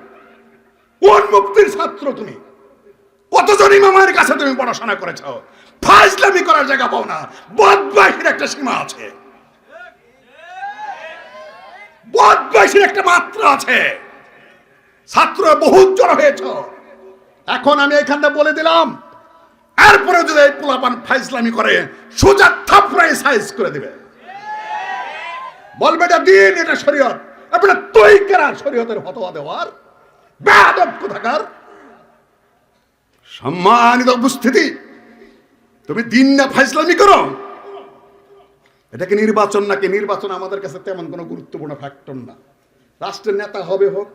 কোন মুক্তির ছাত্র তুমি? কতজন ইমামের কাছে তুমি পড়াশোনা করেছ? ফাজলামি করার জায়গা পাও না। বদমাইশির একটা সীমা আছে, বদমাইশির একটা মাত্রা আছে। ছাত্র বহুত জড়ো হয়েছ। এখন আমি এখানটা বলে দিলাম, এরপরে যদি এই পোলাপান ফাজলামি করে সোজা থাপড়ায় সাইজ করে দিবে, বলবে এটা দিন, এটা শরীয়ত। আপনি তুই কেনা শরীয়তের ফতোয়া দেওয়ার? বেয়াদব কোথাকার। সম্মানিত উপস্থিতি, তুমি দিন না ফাজলামি করো। এটাকে নির্বাচন নাকি? নির্বাচন আমাদের কাছে তেমন কোনো গুরুত্বপূর্ণ ফ্যাক্টর না। রাষ্ট্রের নেতা হবে হোক,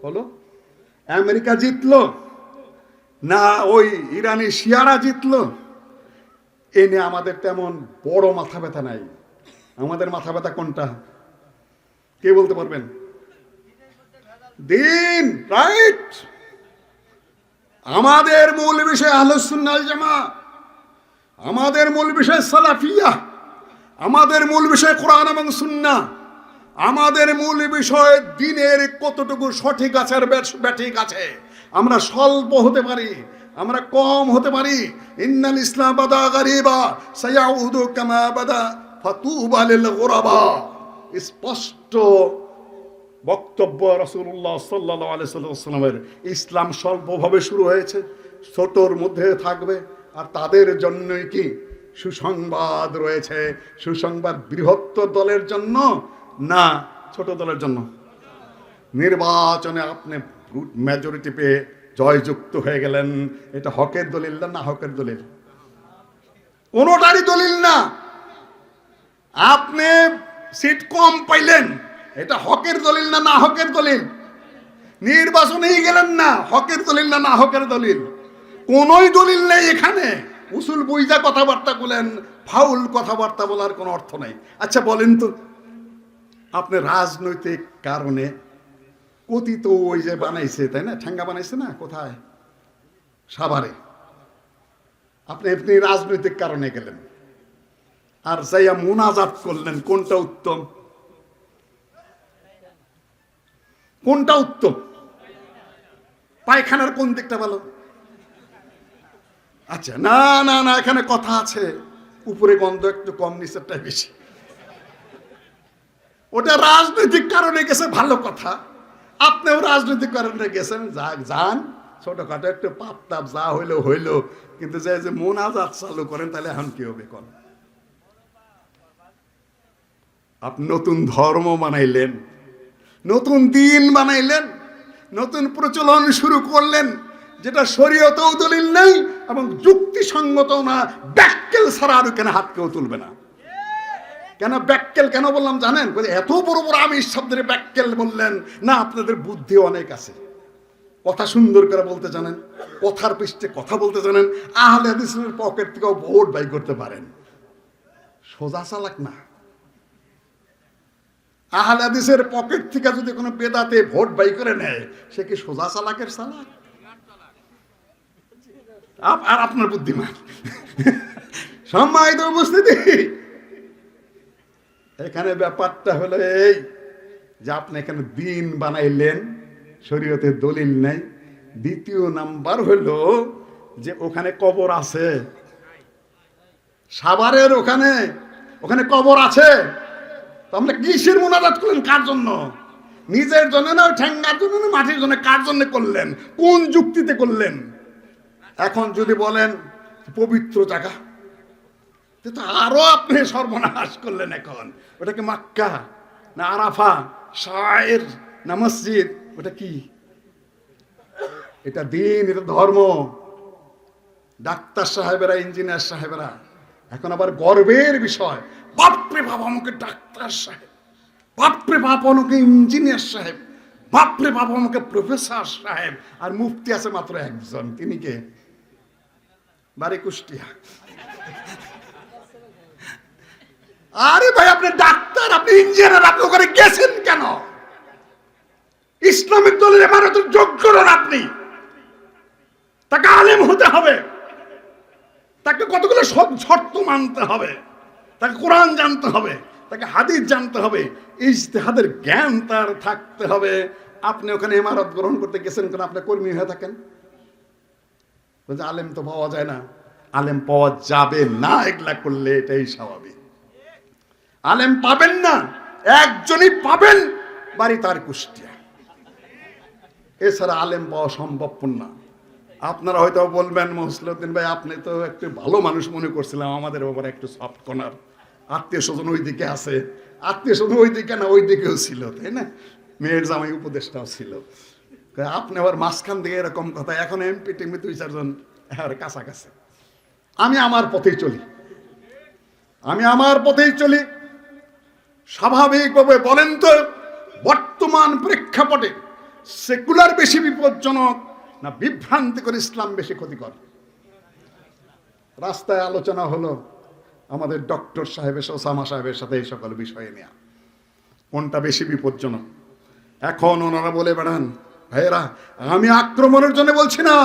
হলো আমেরিকা জিতলো না ওই ইরানি শিয়ারা জিতলো, এ নিয়ে আমাদের তেমন বড় মাথা ব্যথা নাই। আমাদের মাথা ব্যথা কোনটা কে বলতে পারবেন? দিন, রাইট। আমাদের মূল বিষয় আহলুস সুন্নাহ ওয়াল জামাত, আমাদের মূল বিষয় সালাফিয়া, আমাদের মূল বিষয় কোরআন এবং সুন্নাহ, আমাদের মূল বিষয় দিনের কতটুকু সঠিক আছে আর ব্যাঠিক আছে। আমরা স্বল্প হতে পারি, আমরা কম হতে পারি। ইন্নাল ইসলাম বাদা গারিবা সায়াউদু কামা বাদা ফাতুবা লিল গুরাবা। স্পষ্ট বক্তব্য রাসূলুল্লাহ সাল্লাল্লাহু আলাইহি ওয়াসাল্লামের। ইসলাম স্বল্পভাবে শুরু হয়েছে, ছোটর মধ্যে থাকবে, আর তাদের জন্যই কি সুসংবাদ রয়েছে। সুসংবাদ বৃহত্তর দলের জন্য না ছোট দলের জন্য? নির্বাচনে আপনি মেজরিটি পেয়ে জয়যুক্ত হয়ে গেলেন, এটা হকের দলিল না হকের দলিল? কোনোটারই দলিল না। আপনি সিট কম পাইলেন, এটা হকের দলিল না হকের দলিল? নির্বাচনেই গেলেন না, হকের দলিল না হকের দলিল? কোনোই দলিল নেই এখানে। উসুল বুঝা কথাবার্তা বলেন, ফাউল কথাবার্তা বলার কোনো অর্থ নাই। আচ্ছা বলেন তো, আপনি রাজনৈতিক কারণে কথিত ওই যে বানাইছে, তাই না, ঠেঙ্গা বানাইছে না, কোথায়, সাভারে, আপনি রাজনৈতিক কারণে গেলেন আর যাইয়া মুনাজাত করলেন, কোনটা উত্তম? কোনটা উত্তম? পায়খানার কোন দিকটা ভালো? আচ্ছা, না না না, এখানে কথা আছে, উপরে গন্ধ একটু কম, নিচেরটাই বেশি। ওটা রাজনৈতিক কারণে গেছে, ভালো কথা। আপনিও রাজনৈতিক কারণে গেছেন, যান, ছোটখাটো একটু পাপ তাপ যা হইলো হইলো, কিন্তু যে মোনাজাত চালু করেন, তাহলে এখন কি হবে? কোন আপনি নতুন ধর্ম বানাইলেন, নতুন দিন বানাইলেন, নতুন প্রচলন শুরু করলেন, যেটা শরীয়তেও দলিল নেই এবং যুক্তিসঙ্গত না। ব্যাক্কেল ছাড়া আর কেন হাত কেউ তুলবে না। কেন ব্যাক্কেল কেন বললাম জানেন? এত বড় বড় আমিষ শব্দের ব্যাক্কেল বললেন না, আপনাদের বুদ্ধি অনেক আছে, কথা সুন্দর করে বলতে জানেন, কথার পৃষ্ঠে কথা বলতে জানেন, আহলে হাদিসের পকেট থেকেও ভোট বাই করতে পারেন। সোজা চালাক না। আহলে হাদিসের পকেট থেকে যদি কোনো বেদাতে ভোট বাই করে নেয়, সে কি সোজা চালাকের চালাক? আর আপনার বুদ্ধিমান। সম্মানিত উপস্থিতি, এখানে ব্যাপারটা হলো এই যে আপনি এখানে দিন বানাইলেন, শরীয়তের দলিল নেই। দ্বিতীয় নাম্বার হলো যে ওখানে কবর আছে, সাভারের ওখানে কবর আছে। তো আমরা কিসের মুনাজাত করলেন? কার জন্য? নিজের জন্য না, ঠেঙ্গার জন্য না, মাটির জন্য, কার জন্য করলেন? কোন যুক্তিতে করলেন? এখন যদি বলেন পবিত্র জায়গা, তো আরো আপনি সর্বনাশ করলেন। এখন ওটা কি মক্কা না আরাফা, শায়ের না মসজিদ? ওটা কি? এটা দিন, এটা ধর্ম। ডাক্তার সাহেবেরা, ইঞ্জিনিয়ার সাহেবেরা এখন আবার গর্বের বিষয়, বাপরে বাপ আমাকে ডাক্তার সাহেব, বাপরে বাপ আমাকে ইঞ্জিনিয়ার সাহেব, বাপরে বাপ আমাকে প্রফেসর সাহেব। আর মুফতি আছে মাত্র একজন, তিনি কে? বাড়ি কুষ্টিয়া। আরে ভাই, আপনি ডাক্তার, আপনি ইঞ্জিনিয়ার, আপনি ওখানে গেছেন কেন? ইসলামিক দলের ইমারতের যোগ্য নন আপনি। তাকে আলেম হতে হবে, তাকে কতগুলো শর্ত মানতে হবে, তাকে কোরআন জানতে হবে, তাকে হাদিস জানতে হবে, ইজতিহাদের জ্ঞান তার থাকতে হবে। আপনি ওখানে ইমারত গ্রহণ করতে গেছেন কেন? আপনি কর্মী হয়ে থাকেন। আলেম তো পাওয়া যায় না, আলেম পাওয়া যাবে না। এগুলা করলে এটাই স্বাভাবিক। আলেম পাবেন না, একজনই পাবেন, বাড়ি তার কুষ্টিয়া। এছাড়া আলেম পাওয়া সম্ভবপর না। আপনারা হয়তো বলবেন, মহসিলউদ্দিন ভাই আপনি তো একটু ভালো মানুষ মনে করছিলাম, আমাদের ব্যাপারে একটু সফট কর্নার, আত্মীয় স্বজন ওই দিকে আছে। আত্মীয় স্বজন ওই দিকে না, ওই দিকেও ছিল, তাই না? মেয়ের জামাই উপদেষ্টাও ছিল। আপনি আবার মাঝখান দিয়ে এরকম কথা। এখন এমপি টিমপি 2-4 জন কাছাকাছি। আমি আমার পথেই চলি, আমি আমার পথেই চলি। স্বাভাবিকভাবে বলেন তো, বর্তমান প্রেক্ষাপটে সেকুলার বেশি বিপজ্জনক না বিভ্রান্তিকর ইসলাম বেশি ক্ষতিকর? রাস্তায় আলোচনা হলো আমাদের ডক্টর সাহেবের, ওসামা সাহেবের সাথে এই সকল বিষয়ে নিয়ে, কোনটা বেশি বিপজ্জনক। এখন ওনারা বলে বেড়ান, ভাইয়েরা আমি আক্রমণের জন্য বলছি না,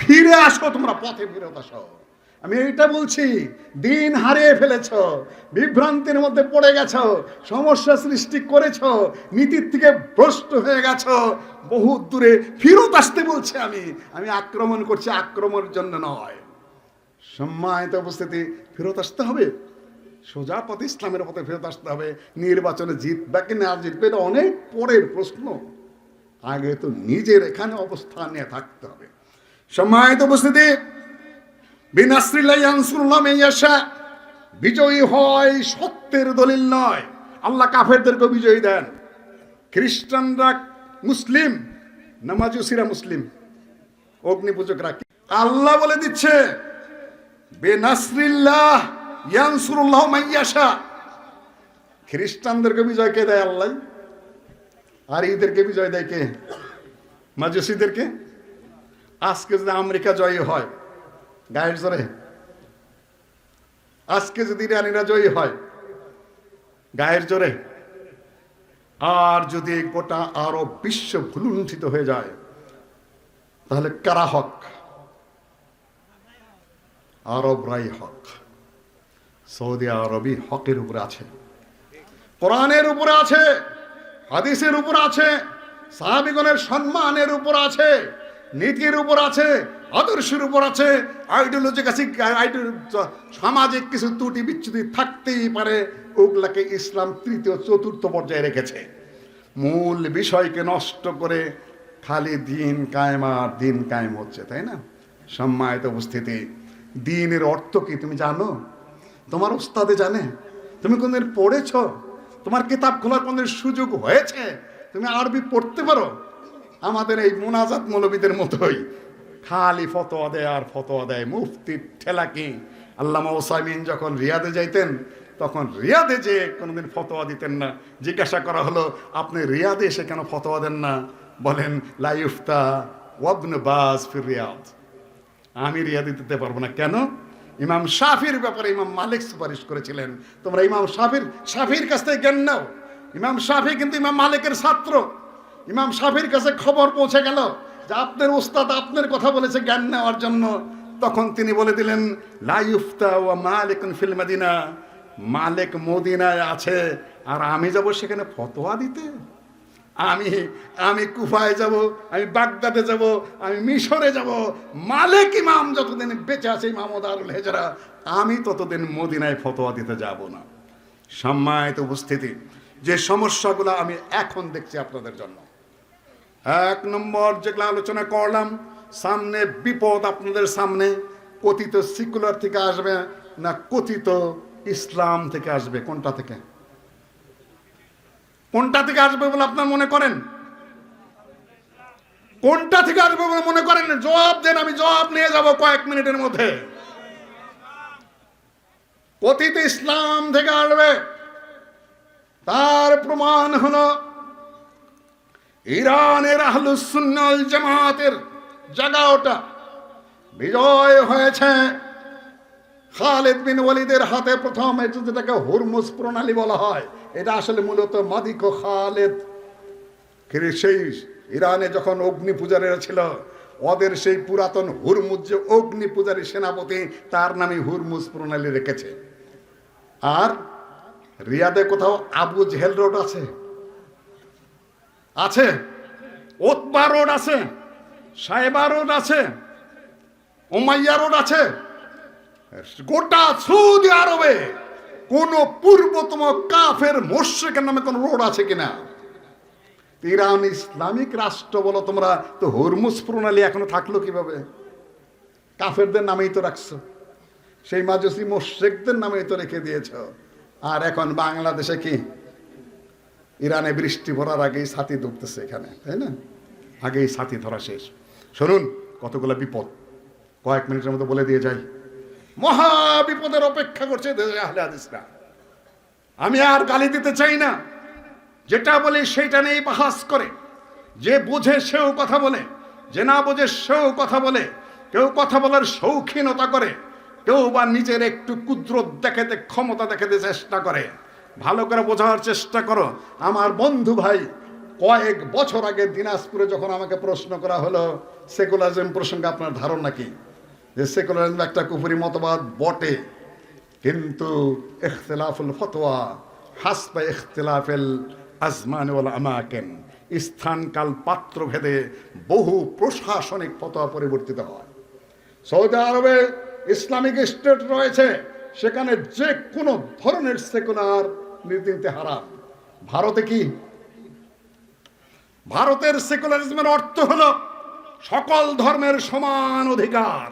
ফিরে আসো, তোমরা পথে ফিরত আসো। আমি এইটা বলছি, দিন হারিয়ে ফেলেছ, বিভ্রান্তির মধ্যে পড়ে গেছ, সমস্যা সৃষ্টি করেছ, নীতির থেকে ভ্রষ্ট হয়ে গেছ, বহু দূরে ফিরত আসতে বলছি। আমি আক্রমণ করছি, আক্রমণের জন্য নয়। সম্মানিত উপস্থিতি, ফেরত আসতে হবে, সোজা পথে ইসলামের পথে ফেরত আসতে হবে। নির্বাচনে জিতবে কি না জিতবে এটা অনেক পরের প্রশ্ন, আগে তো নিজের এখানে অবস্থান নিয়ে থাকতে হবে। সম্মানিত উপস্থিতি, বিনাসরিল্লাহি ইয়ানসুরুল্লাহ মান ইয়াশা, বিজয়ী হয় সত্যের দলিল নয়। আল্লাহ কাফেরদেরকে বিজয়ী দেন। খ্রিস্টানরা মুসলিম, নামাজুসিরা মুসলিম, অগ্নি পূজকরা। আল্লাহ বলে দিচ্ছে বিনাসরিল্লাহ ইয়ানসুরুল্লাহ মান ইয়াশা, খ্রিস্টানদেরকে বিজয় কে দেয়? আল্লাহ। আর এদেরকে বিজয় দেয় কে? মাজুসিদেরকে। আজকে যদি আমেরিকা জয়ী হয় গায়ের জোরে, আজকে যদি ইরানিরা জয়ী হয় গায়ের জোরে, আর যদি গোটা আরব বিশ্ব ভুলুণ্ঠিত হয়ে যায়, তাহলে কারা হক? আরবরাই হক। সৌদি আরবই হকের উপরে আছে, কোরআনের উপরে আছে, হাদিসের উপর আছে, সাহাবীগণের সম্মানের উপর আছে, নীতির উপর আছে, আদর্শের উপর আছে। সামাজিক কিছু ত্রুটি বিচ্যুতি থাকতেই পারে, ওগুলাকে ইসলাম তৃতীয় চতুর্থ পর্যায়ে রেখেছে। মূল বিষয়কে নষ্ট করে খালি দিন কায়েম আর দিন কায়েম হচ্ছে, তাই না? সম্মানিত উপস্থিতি, দিনের অর্থ কি তুমি জানো? তোমার ওস্তাদে জানে? তুমি কোনদিন পড়েছ? তোমার কিতাব খোলার কোনদিন সুযোগ হয়েছে? তুমি আরবি পড়তে পারো? আমাদের এই মুনাজাত মৌলবীদের মতোই খালি ফতোয়া দেয় আর ফতোয়া দেয়, মুফতির ঠেলা কি। আল্লামা ওসাইমিন যখন রিয়াদে যাইতেন, তখন রিয়াদে যে কোনোদিন ফতোয়া দিতেন না। জিজ্ঞাসা করা হলো, আপনি রিয়াদে এসে কেন ফতোয়া দেন না? বলেন, লা ইফতা ওয়াবনে বাজ ফির রিয়াদ, আমি রিয়াদে দিতে পারবো না। কেন? ইমাম শাফির ব্যাপারে ইমাম মালিক সুপারিশ করেছিলেন, তোমরা ইমাম শাফির কাছ থেকে জ্ঞান নাও। ইমাম শাফি কিন্তু ইমাম মালিকের ছাত্র। ইমাম শাফির কাছে খবর পৌঁছে গেল যে আপনার ওস্তাদ আপনার কথা বলেছে জ্ঞান নেওয়ার জন্য। তখন তিনি বলে দিলেন, লা ইফতা ওয়া মালিকুন ফিল মদিনা, মালিক মদিনায় আছে আর আমি যাব সেখানে ফতোয়া দিতে? আমি কুফায় যাব, আমি বাগদাদে যাব, আমি মিশরে যাব। মালিক ইমাম যতদিন বেঁচে আছে, ইমাম দারুল হিজরা, আমি ততদিন মদিনায় ফতোয়া দিতে যাব না। সম্মানিত উপস্থিতি, যে সমস্যাগুলো আমি এখন দেখছি আপনাদের জন্য। এক নম্বর যেগুলো আলোচনা করলাম, সামনে বিপদ আপনাদের সামনে কথিত সেকুলার থেকে আসবে না কথিত ইসলাম থেকে আসবে, কোনটা থেকে আসবে বলে আপনার মনে করেন? কোনটা থেকে আসবে বলে মনে করেন? জবাব দেন, আমি জবাব নিয়ে যাব কয়েক মিনিটের মধ্যে। কথিত ইসলাম থেকে আসবে। তার প্রমাণ হলো ইরানের আহলুস সুন্নাহ ওয়াল জামাতের জায়গাটা বিজয় হয়েছে খালিদ বিন ওয়ালিদের হাতে। প্রথম যেটাকে হুরমুজ প্রণালী বলা হয়, এটা আসলে মূলত মাদিক ও খালেদ। সেই ইরানে যখন অগ্নি পূজারীরা ছিল, ওদের সেই পুরাতন হুরমুজ যে অগ্নি পূজারী সেনাপতি, তার নামে হুরমুজ প্রণালী রেখেছে। আর রিয়াদে কোথাও আবু জেহেল রোড আছে, আছে ওতবা রোড আছে, সাহেবা রোড আছে, ওমাইয়া রোড আছে। গোটা সৌদি আরবে কোন পূর্বতম কাফের মুশরিকের নামে কোন রোড আছে কিনা? ইরান ইসলামিক রাষ্ট্র বলো তোমরা, তো হুরমুজ প্রণালী এখনো থাকলো কিভাবে? কাফেরদের নামেই তো রাখছো, সেই মাজুসি মুশরিকদের নামেই তো রেখে দিয়েছ। আর এখন বাংলাদেশে কি? ইরানে বৃষ্টি ভরার আগেই ছাতি ডুবতেছে এখানে, তাই না? আগেই ছাতি ধরা শেষ। শুনুন কতগুলো বিপদ, কয়েক মিনিটের মধ্যে বলে দিয়ে যাই। মহা বিপদের অপেক্ষা করছে দেশে আহলে হাদিসরা। আমি আর গালি দিতে চাই না, যেটা বলে সেইটা নেই বাহাস করে। যে বুঝে সেও কথা বলে, যে না বোঝে সেও কথা বলে। কেউ কথা বলার শৌখিনতা করে, কেউ বা নিজের একটু কুদরত দেখাতে, ক্ষমতা দেখাতে চেষ্টা করে। ভালো করে বোঝার চেষ্টা করো। আমার বন্ধু ভাই, কয়েক বছর আগে দিনাজপুরে যখন আমাকে প্রশ্ন করা হলো সেকুলারিজম প্রসঙ্গে আপনার ধারণা কি, যে সেকুলারিজম একটা কুফরি মতবাদ বটে, কিন্তু ইখতিলাফুল ফতোয়া হাসবা ইখতিলাফিল আজমান ওয়াল আমাকিন, স্থান কাল পাত্র ভেদে বহু প্রশাসনিক ফতোয়া পরিবর্তিত হয়। সৌদি আরবে ইসলামিক স্টেট রয়েছে, সেখানে যে কোনো ধরনের সেকুলার নীতিতে হারাম। ভারতে কি? ভারতের সেকুলারিজমের অর্থ হলো সকল ধর্মের সমান অধিকার।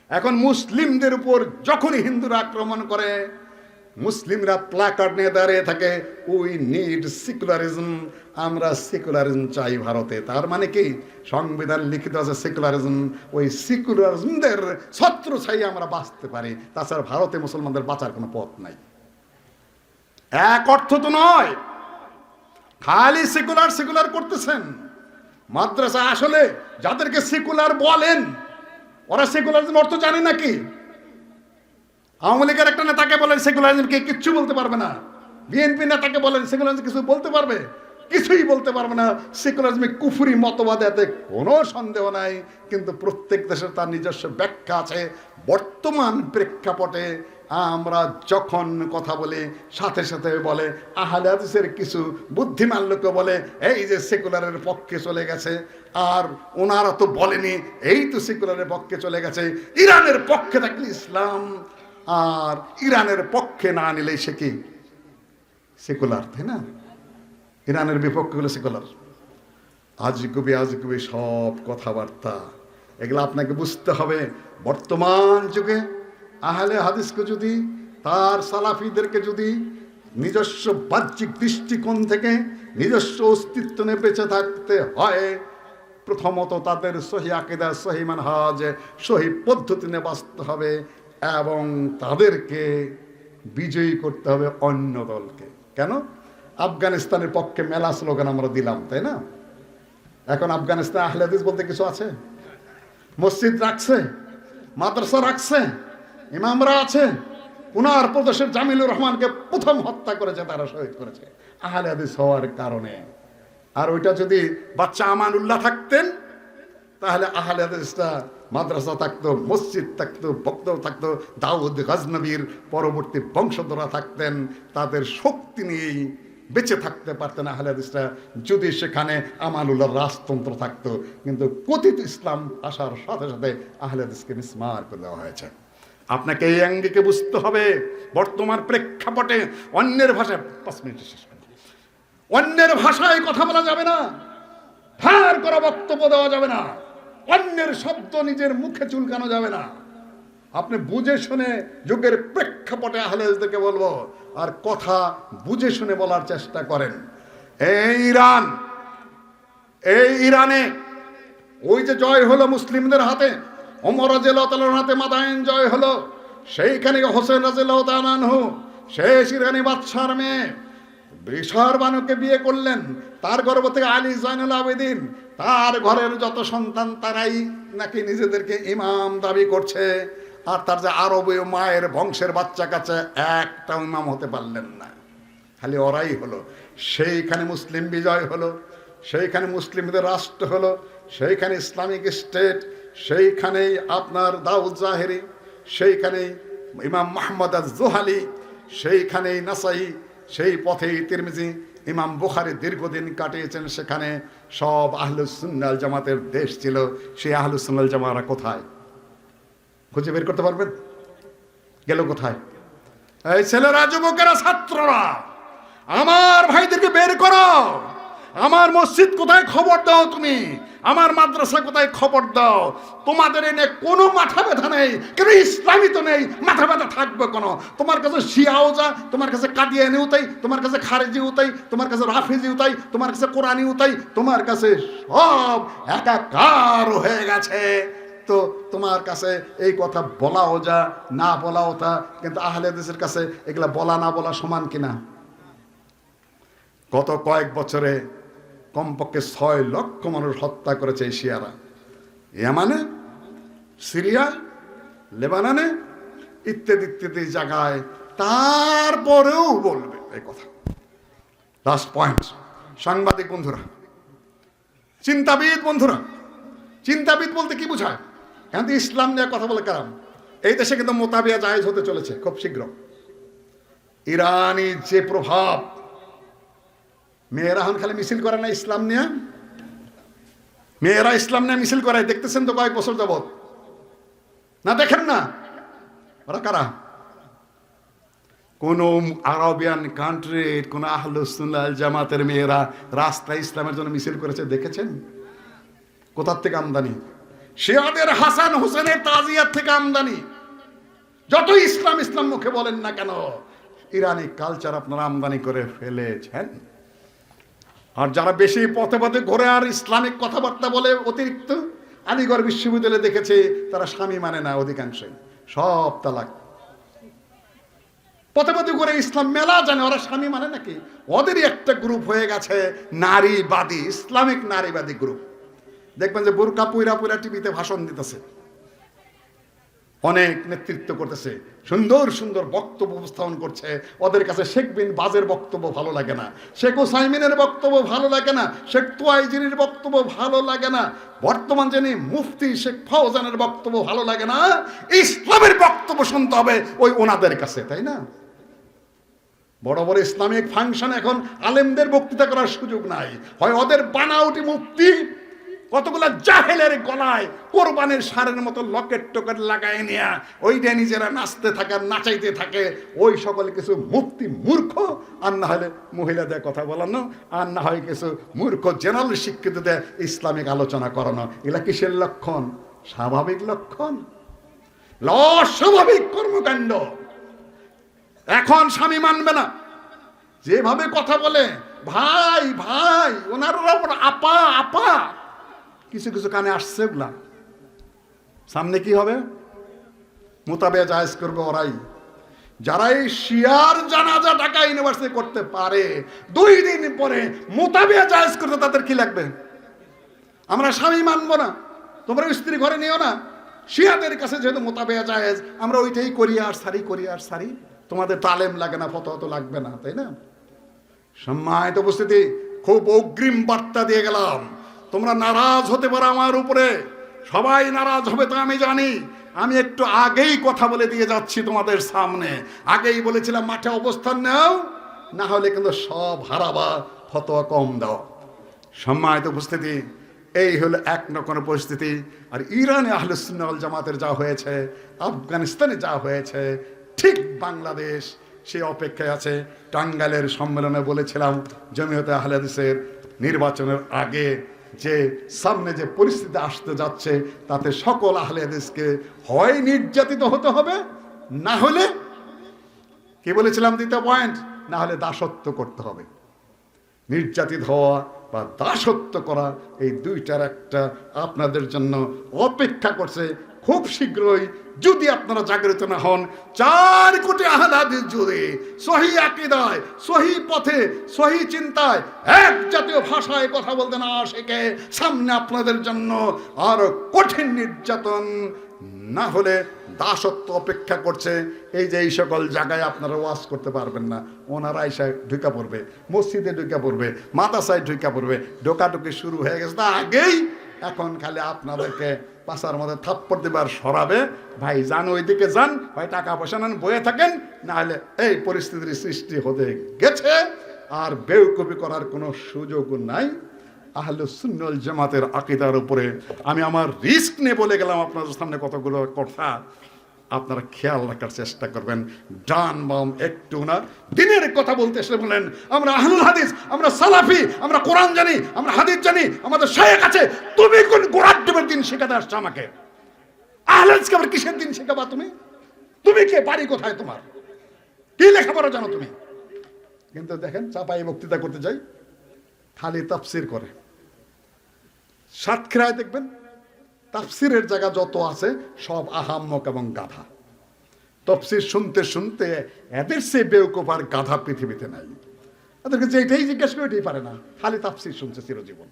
এখন মুসলিমদের উপর যখনই হিন্দুরা আক্রমণ করে, মুসলিমরা প্ল্যাকার্ড নিয়ে দাঁড়িয়ে থাকে, উই নিড সেকুলারিজম, আমরা সেকুলারিজম চাই ভারতে। তার মানে কি? সংবিধান লিখিত আছে সেকুলারিজম, ওই সেকুলারিজমদের ছত্র ছাই আমরা বাঁচতে পারি, তাছাড়া ভারতে মুসলমানদের বাঁচার কোনো পথ নাই। এক অর্থ তো নয়, খালি সেকুলার করতেছেন। মাদ্রাসা আসলে যাদেরকে সেকুলার বলেন, ওরা সেকুলারিজম অর্থ জানে নাকি? আওয়ামী লীগের একটা নেতাকে বলেন সেকুলারিজমকে কিচ্ছু বলতে পারবে না, বিএনপি নেতাকে বলেন সেকুলারিজম কিছু বলতে পারবে? কিছুই বলতে পারবে না। সেকুলারিজমে কুফরি মতবাদ, এতে কোনো সন্দেহ নাই, কিন্তু প্রত্যেক দেশের তার নিজস্ব ব্যাখ্যা আছে। বর্তমান প্রেক্ষাপটে আমরা যখন কথা বলি, সাথে সাথে বলে আহলে হাদিসের কিছু বুদ্ধিমান লোক বলে এই যে সেকুলারের পক্ষে চলে গেছে, আর ওনারা তো বলেনি এই তো সেকুলারের পক্ষে চলে গেছে। ইরানের পক্ষে থাকলে ইসলাম, আর ইরানের পক্ষে না নিলে সে কি সেকুলার, তাই না? ইরানের বিপক্ষে হলো সেকুলার। আজগুবি সব কথাবার্তা, এগুলো আপনাকে বুঝতে হবে। বর্তমান যুগে আহলে হাদিসকে যদি, তার সালাফিদেরকে যদি নিজস্ব বাহ্যিক দৃষ্টিকোণ থেকে নিজস্ব অস্তিত্ব নিয়ে বেঁচে থাকতে হয়, প্রথমত তাদের সহি আকীদা, সহি মানহাজ, সহি পদ্ধতি নিয়ে বাঁচতে হবে, এবং তাদেরকে বিজয়ী করতে হবে অন্য দলকে। কেন? আফগানিস্তানের পক্ষে মেলা স্লোগান আমরা দিলাম, তাই না? এখন আফগানিস্তান আহলে হাদিস বলতে কিছু আছে? মসজিদ রাখছে, মাদ্রাসা রাখছে, ইমামরা আছে। উনার প্রদেশের জামিলুর রহমানকে প্রথম হত্যা করেছে, তারা শহীদ করেছে আহলে হাদিস হওয়ার কারণে। আর ওইটা যদি বাচ্চা আমানুল্লাহ থাকতেন, তাহলে আহলে হাদিসটা মাদ্রাসা থাকতো, মসজিদ থাকতো, বক্তব্য থাকতো, দাউদ গজনবীর পরবর্তী বংশধরা থাকতেন, তাদের শক্তি নিয়েই বেঁচে থাকতে পারতেন আহলে হাদিসরা, যদি সেখানে আমানুল্লাহর রাজতন্ত্র থাকতো। কিন্তু কথিত ইসলাম আসার সাথে সাথে আহলে হাদিসকে মিসমার করে দেওয়া হয়েছে। আপনাকে এই আঙ্গিকে বুঝতে হবে, বর্তমান প্রেক্ষাপটে অন্যের ভাষায় 5 মিনিট শেষ করব, অন্যের ভাষায় কথা বলা যাবে না, ধার করা বক্তব্য দেওয়া যাবে না, অন্যের শব্দ নিজের মুখে চুলকানো যাবে না। আপনি বুঝে শুনে যুগের প্রেক্ষাপটে আহলে হাদিসদেরকে বলবো, আর কথা বুঝে শুনে বলার চেষ্টা করেন। এই ইরানে ওই যে জয় হলো মুসলিমদের হাতে, ওমর রাদিয়াল্লাহু তাআলার হাতে মাদায়েন জয় হলো, সেইখানে হোসেন রাদিয়াল্লাহু তাআলা আনহু শেষ ইরানি বাদশার মেয়ে বিশার বানুকে বিয়ে করলেন। তার গর্ভ থেকে আলী জয়নুল আবেদিন, তার ঘরের যত সন্তান তারাই নাকি নিজেদেরকে ইমাম দাবি করছে, আর তার যে আরবীয় মায়ের বংশের বাচ্চা কাছে একটা ইমাম হতে পারলেন না, খালি ওরাই হলো। সেইখানে মুসলিম বিজয় হলো, সেইখানে মুসলিমদের রাষ্ট্র হলো, সেইখানে ইসলামিক স্টেট, সেইখানেই আপনার দাউদ জাহেরি, সেইখানেই ইমাম মুহাম্মদ আজ-জুহালি, সেইখানেই নাসাই, সেই পথেই তিরমিজি, ইমাম বুখারী দীর্ঘদিন কাটিয়েছেন সেখানে। সব আহলুস সুন্নাহ ওয়াল জামাতের দেশ ছিল। সেই আহলুস সুন্নাহ ওয়াল জামারা কোথায় খুঁজে বের করতে পারবেন? গেল কোথায়? এই ছেলেরা, যুবকেরা, ছাত্ররা, আমার ভাইদেরকে বের করো। আমার মসজিদ কোথায় খবর দাও তুমি, আমার মাদ্রাসা কোথায় খবর দাও। তোমাদের এনে কোনো মাথা ব্যথা নেই, কেন ইসলামই তো নেই, মাথা ব্যথা থাকবে কেন? তোমার কাছে শিয়াও যা, তোমার কাছে কাদিয়ানিও তাই, তোমার কাছে খারেজিও তাই, তোমার কাছে রাফিজিও তাই, তোমার কাছে কোরআনিও তাই, তোমার কাছে সব একাকার হয়ে গেছে। তো তোমার কাছে এই কথা বলাও যা, না বলাও তা, কিন্তু আহলে হাদিসের কাছে এগুলা বলা না বলা সমান কিনা? গত কয়েক বছরে কমপক্ষে 6 লক্ষ মানুষ হত্যা করেছে এই শিয়ারা, ইয়ামানে, সিরিয়া, লেবাননে, ইত্যাদি ইত্যাদি জায়গায়। তারপরেও বলবে এই কথা। লাস্ট পয়েন্ট, সাংবাদিক বন্ধুরা, চিন্তাবিদ বন্ধুরা, চিন্তাবিদ বলতে কি বোঝায়? এখন তো ইসলাম নিয়ে কথা বলে কারাম। এই দেশে কিন্তু মোতাবিয়া জায়েজ হতে চলেছে খুব শীঘ্র। ইরানি যে প্রভাব, মেয়েরা এখন খালি মিছিল করে না ইসলাম নিয়ে, মেয়েরা ইসলাম নিয়ে মিছিল করে, দেখতেছেন তো কয়েক বছর যাবত, না দেখেন না? ওরা কারা? কোন আরবিয়ান কান্ট্রির কোন আহলুস সুন্নাহ ওয়াল জামাতের মেয়েরা রাস্তায় ইসলামের জন্য মিছিল করেছে দেখেছেন? কোথার থেকে আমদানি? শিয়াদের হাসান হোসেনের তাজিয়াত থেকে আমদানি। যত ইসলাম ইসলাম মুখে বলেন না কেন, ইরানি কালচার আপনারা আমদানি করে ফেলেছেন। আর যারা বেশি পথে পথে ঘুরে আর ইসলামিক কথাবার্তা বলে অতিরিক্ত, আলিগড় বিশ্ববিদ্যালয়ে দেখেছে তারা স্বামী মানে না, অধিকাংশই সব তালাক। পথে পথে ঘুরে ইসলাম মেলা জানে, ওরা স্বামী মানে নাকি? ওদেরই একটা গ্রুপ হয়ে গেছে নারীবাদী, ইসলামিক নারীবাদী গ্রুপ। দেখবেন যে বোরকা পুইরা পুইরা টিভিতে ভাষণ দিতেছে, অনেক নেতৃত্ব করতেছে, সুন্দর সুন্দর বক্তব্য উপস্থাপন করছে। ওদের কাছে শেখ বিন বাজের বক্তব্য ভালো লাগে না, শেখ ওসাইমিনের বক্তব্য ভালো লাগে না, শেখ তুয়াইজিরির বক্তব্য ভালো লাগে না, বর্তমান যিনি মুফতি শেখ ফাওজানের বক্তব্য ভালো লাগে না। ইসলামের বক্তব্য শুনতে হবে ওই ওনাদের কাছে, তাই না? বড় বড় ইসলামিক ফাংশন এখন আলেমদের বক্তৃতা করার সুযোগ নাই, হয় ওদের বানাউটি মুফতি কতগুলা জাহেলের গলায় কোরবানির ষাঁড়ের মতো লকেট টকেট লাগায় নিয়া ওইটা নিজেরা নাচতে থাকে আর নাচাইতে থাকে। ওই সকল কিছু মুফতি মূর্খ, আর না হলে মহিলাদের কথা বলানো, আর না হয় কিছু মূর্খ জেনারেল শিক্ষিতদের ইসলামিক আলোচনা করানো। এগুলা কিসের লক্ষণ? স্বাভাবিক লক্ষণ? অস্বাভাবিক কর্মকাণ্ড। এখন স্বামী মানবে না, যেভাবে কথা বলে ভাই ভাই, ওনার আপা আপা, কিছু কিছু কানে আসছে। ওগুলা সামনে কি হবে? মোতাবেয়া জায়েজ করবে ওরাই, যারা এই শিয়ার জানাজা ঢাকা ইউনিভার্সিটি করতে পারে 2 দিন পরে মোতাবেয়া জায়েজ করতে তাদের কি লাগবে? আমরা স্বামী মানবো না, তোমরা স্ত্রী ঘরে নিও না। শিয়াদের কাছে যেহেতু মোতাবেয়া জায়েজ, আমরা ওইটাই করি আর সারি, করি আর সারি। তোমাদের তালেম লাগে না, ফতোয়া তো লাগবে না, তাই না? সম্মানিত উপস্থিতি, খুব অগ্রিম বার্তা দিয়ে গেলাম। তোমরা নারাজ হতে পারো আমার উপরে, সবাই নারাজ হবে তো আমি জানি। আমি একটু আগেই কথা বলে দিয়ে যাচ্ছি তোমাদের সামনে, আগেই বলেছিলাম মাঠে অবস্থান নাও, না হলে কিন্তু সব হারাবা, ফতোয়া কম দাও। সম্মানিত উপস্থিতি, এই হলো এক রকম পরিস্থিতি। আর ইরানে আহলুস সুন্নাহ ওয়াল জামাতের যা হয়েছে, আফগানিস্তানে যা হয়েছে, ঠিক বাংলাদেশ সে অপেক্ষায় আছে। টাঙ্গাইলের সম্মেলনে বলেছিলাম জমিয়তে আহলে হাদিসের নির্বাচনের আগে যে সামনে যে পরিস্থিতি আসতে যাচ্ছে, তাতে সকল আহলে হাদিসকে হয় নির্যাতিত হতে হবে, না হলে কি বলেছিলাম দ্বিতীয় পয়েন্ট, না হলে দাসত্ব করতে হবে। নির্যাতিত হওয়া বা দাসত্ব করা, এই দুইটার একটা আপনাদের জন্য অপেক্ষা করছে খুব শীঘ্রই। যদি আপনারা জাগ্রত না হন, 4 কোটি আহলে হাদিস যদি সহি আকীদায়, সহি পথে, সহি চিন্তায়, এক জাতীয় ভাষায় কথা বলতে না শেখে, সামনে আপনাদের জন্য আরো কঠিন নির্যাতন, না হলে দাসত্ব অপেক্ষা করছে। এই যে এই সকল জায়গায় আপনারা ওয়াজ করতে পারবেন না, ওনারা এসে ঢুকা পড়বে, মসজিদে ঢুকা পড়বে, মাদ্রাসায় ঢুকা পড়বে, ঢোকাঢুকি শুরু হয়ে গেছে তা আগেই। এখন খালি আপনাদেরকে পাশার মধ্যে থাপ্পড় দেবার সরাবে, ভাই যান ওইদিকে যান, ভাই টাকা পয়সা নেন, বয়ে থাকেন, না হলে এই পরিস্থিতির সৃষ্টি হতে গেছে। আর বেউকুফি করার কোনো সুযোগ নাই। আহলুস সুন্নাহ ওয়াল জামাতের আকীদার উপরে আমি আমার রিস্ক নিয়ে বলে গেলাম আপনাদের সামনে কতগুলো কথা, আপনারা খেয়াল রাখার চেষ্টা করবেন। ডান বাম একটু না, দিনের কথা বলতে এসে বলেন আমরা আহলুল হাদিস, আমরা সালাফি, আমরা কোরআন জানি, আমরা হাদিস জানি, আমাদের শায়েখ আছে। তুমি কোন গোড়ার ডিমের দিন শেখাতে আসছো আমাকে? আহলে হাদিসকে আবার কিসের দিন শেখাবা তুমি? তুমি কে, বাড়ি কোথায় তোমার, কি লেখাপড়া জানো তুমি? কিন্তু দেখেন চাপাই বক্তৃতা করতে যাই, খালি তাফসির করে। সাতক্ষীরায় দেখবেন তাফসিরের জায়গা যত আছে সব আহাম্মক এবং গাধা। তাফসির শুনতে শুনতে এদের সে বেউকুফ আর গাধা পৃথিবীতে নাই। এদেরকে যেটাই জিজ্ঞেস করে এটাই পারে না, খালি তাফসির শুনছে চিরজীবন।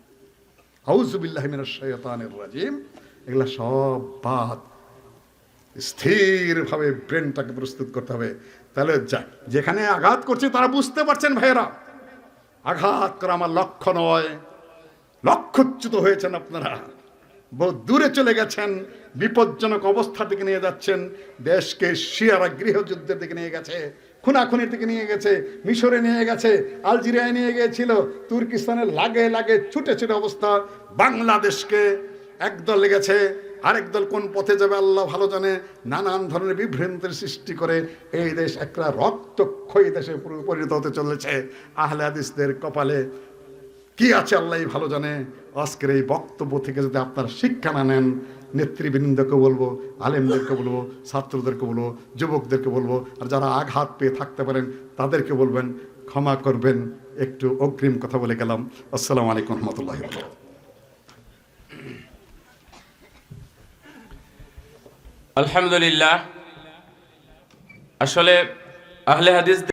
আউযু বিল্লাহি মিনাশ শাইতানির রাজিম। এগুলা সব বাদ। স্থিরভাবে ব্রেনটাকে প্রস্তুত করতে হবে। তাহলে যেখানে আঘাত করছে তারা বুঝতে পারছেন ভাইয়েরা, আঘাত করা আমার লক্ষ্য নয়। লক্ষ্যচ্যুত হয়েছেন আপনারা, বহু দূরে চলে গেছেন, বিপজ্জনক অবস্থা থেকে নিয়ে যাচ্ছেন দেশকে। শিয়ারা গৃহযুদ্ধের দিকে নিয়ে গেছে, খুনাখুনির দিকে নিয়ে গেছে, মিশরে নিয়ে গেছে, আলজেরিয়ায় নিয়ে গিয়েছিল, তুর্কিস্তানের লাগে লাগে ছুটে ছুটে অবস্থা। বাংলাদেশকে একদল লেগেছে, আরেক দল কোন পথে যাবে আল্লাহ ভালো জানে। নানান ধরনের বিভ্রান্তির সৃষ্টি করে এই দেশ একটা রক্তক্ষয়ী দেশে পরিণত হতে চলেছে। আহলে হাদিসদের কপালে কি আছে আল্লাহ ভালো জানে। আজকের এই বক্তব্য থেকে যদি আপনারা শিক্ষা না নেন, নেতৃবৃন্দকে বলবো, আলেমদেরকে বলবো, ছাত্রদেরকে বলবো, যুবকদেরকে বলবো, আর যারা আঘাত পেয়ে থাকতে পারেন তাদেরকে বলবেন ক্ষমা করবেন। একটু অগ্রিম কথা বলে গেলাম। আসসালামু আলাইকুম রহমতুল্লাহ। আলহামদুলিল্লাহ। আসলে আহলে হাদিস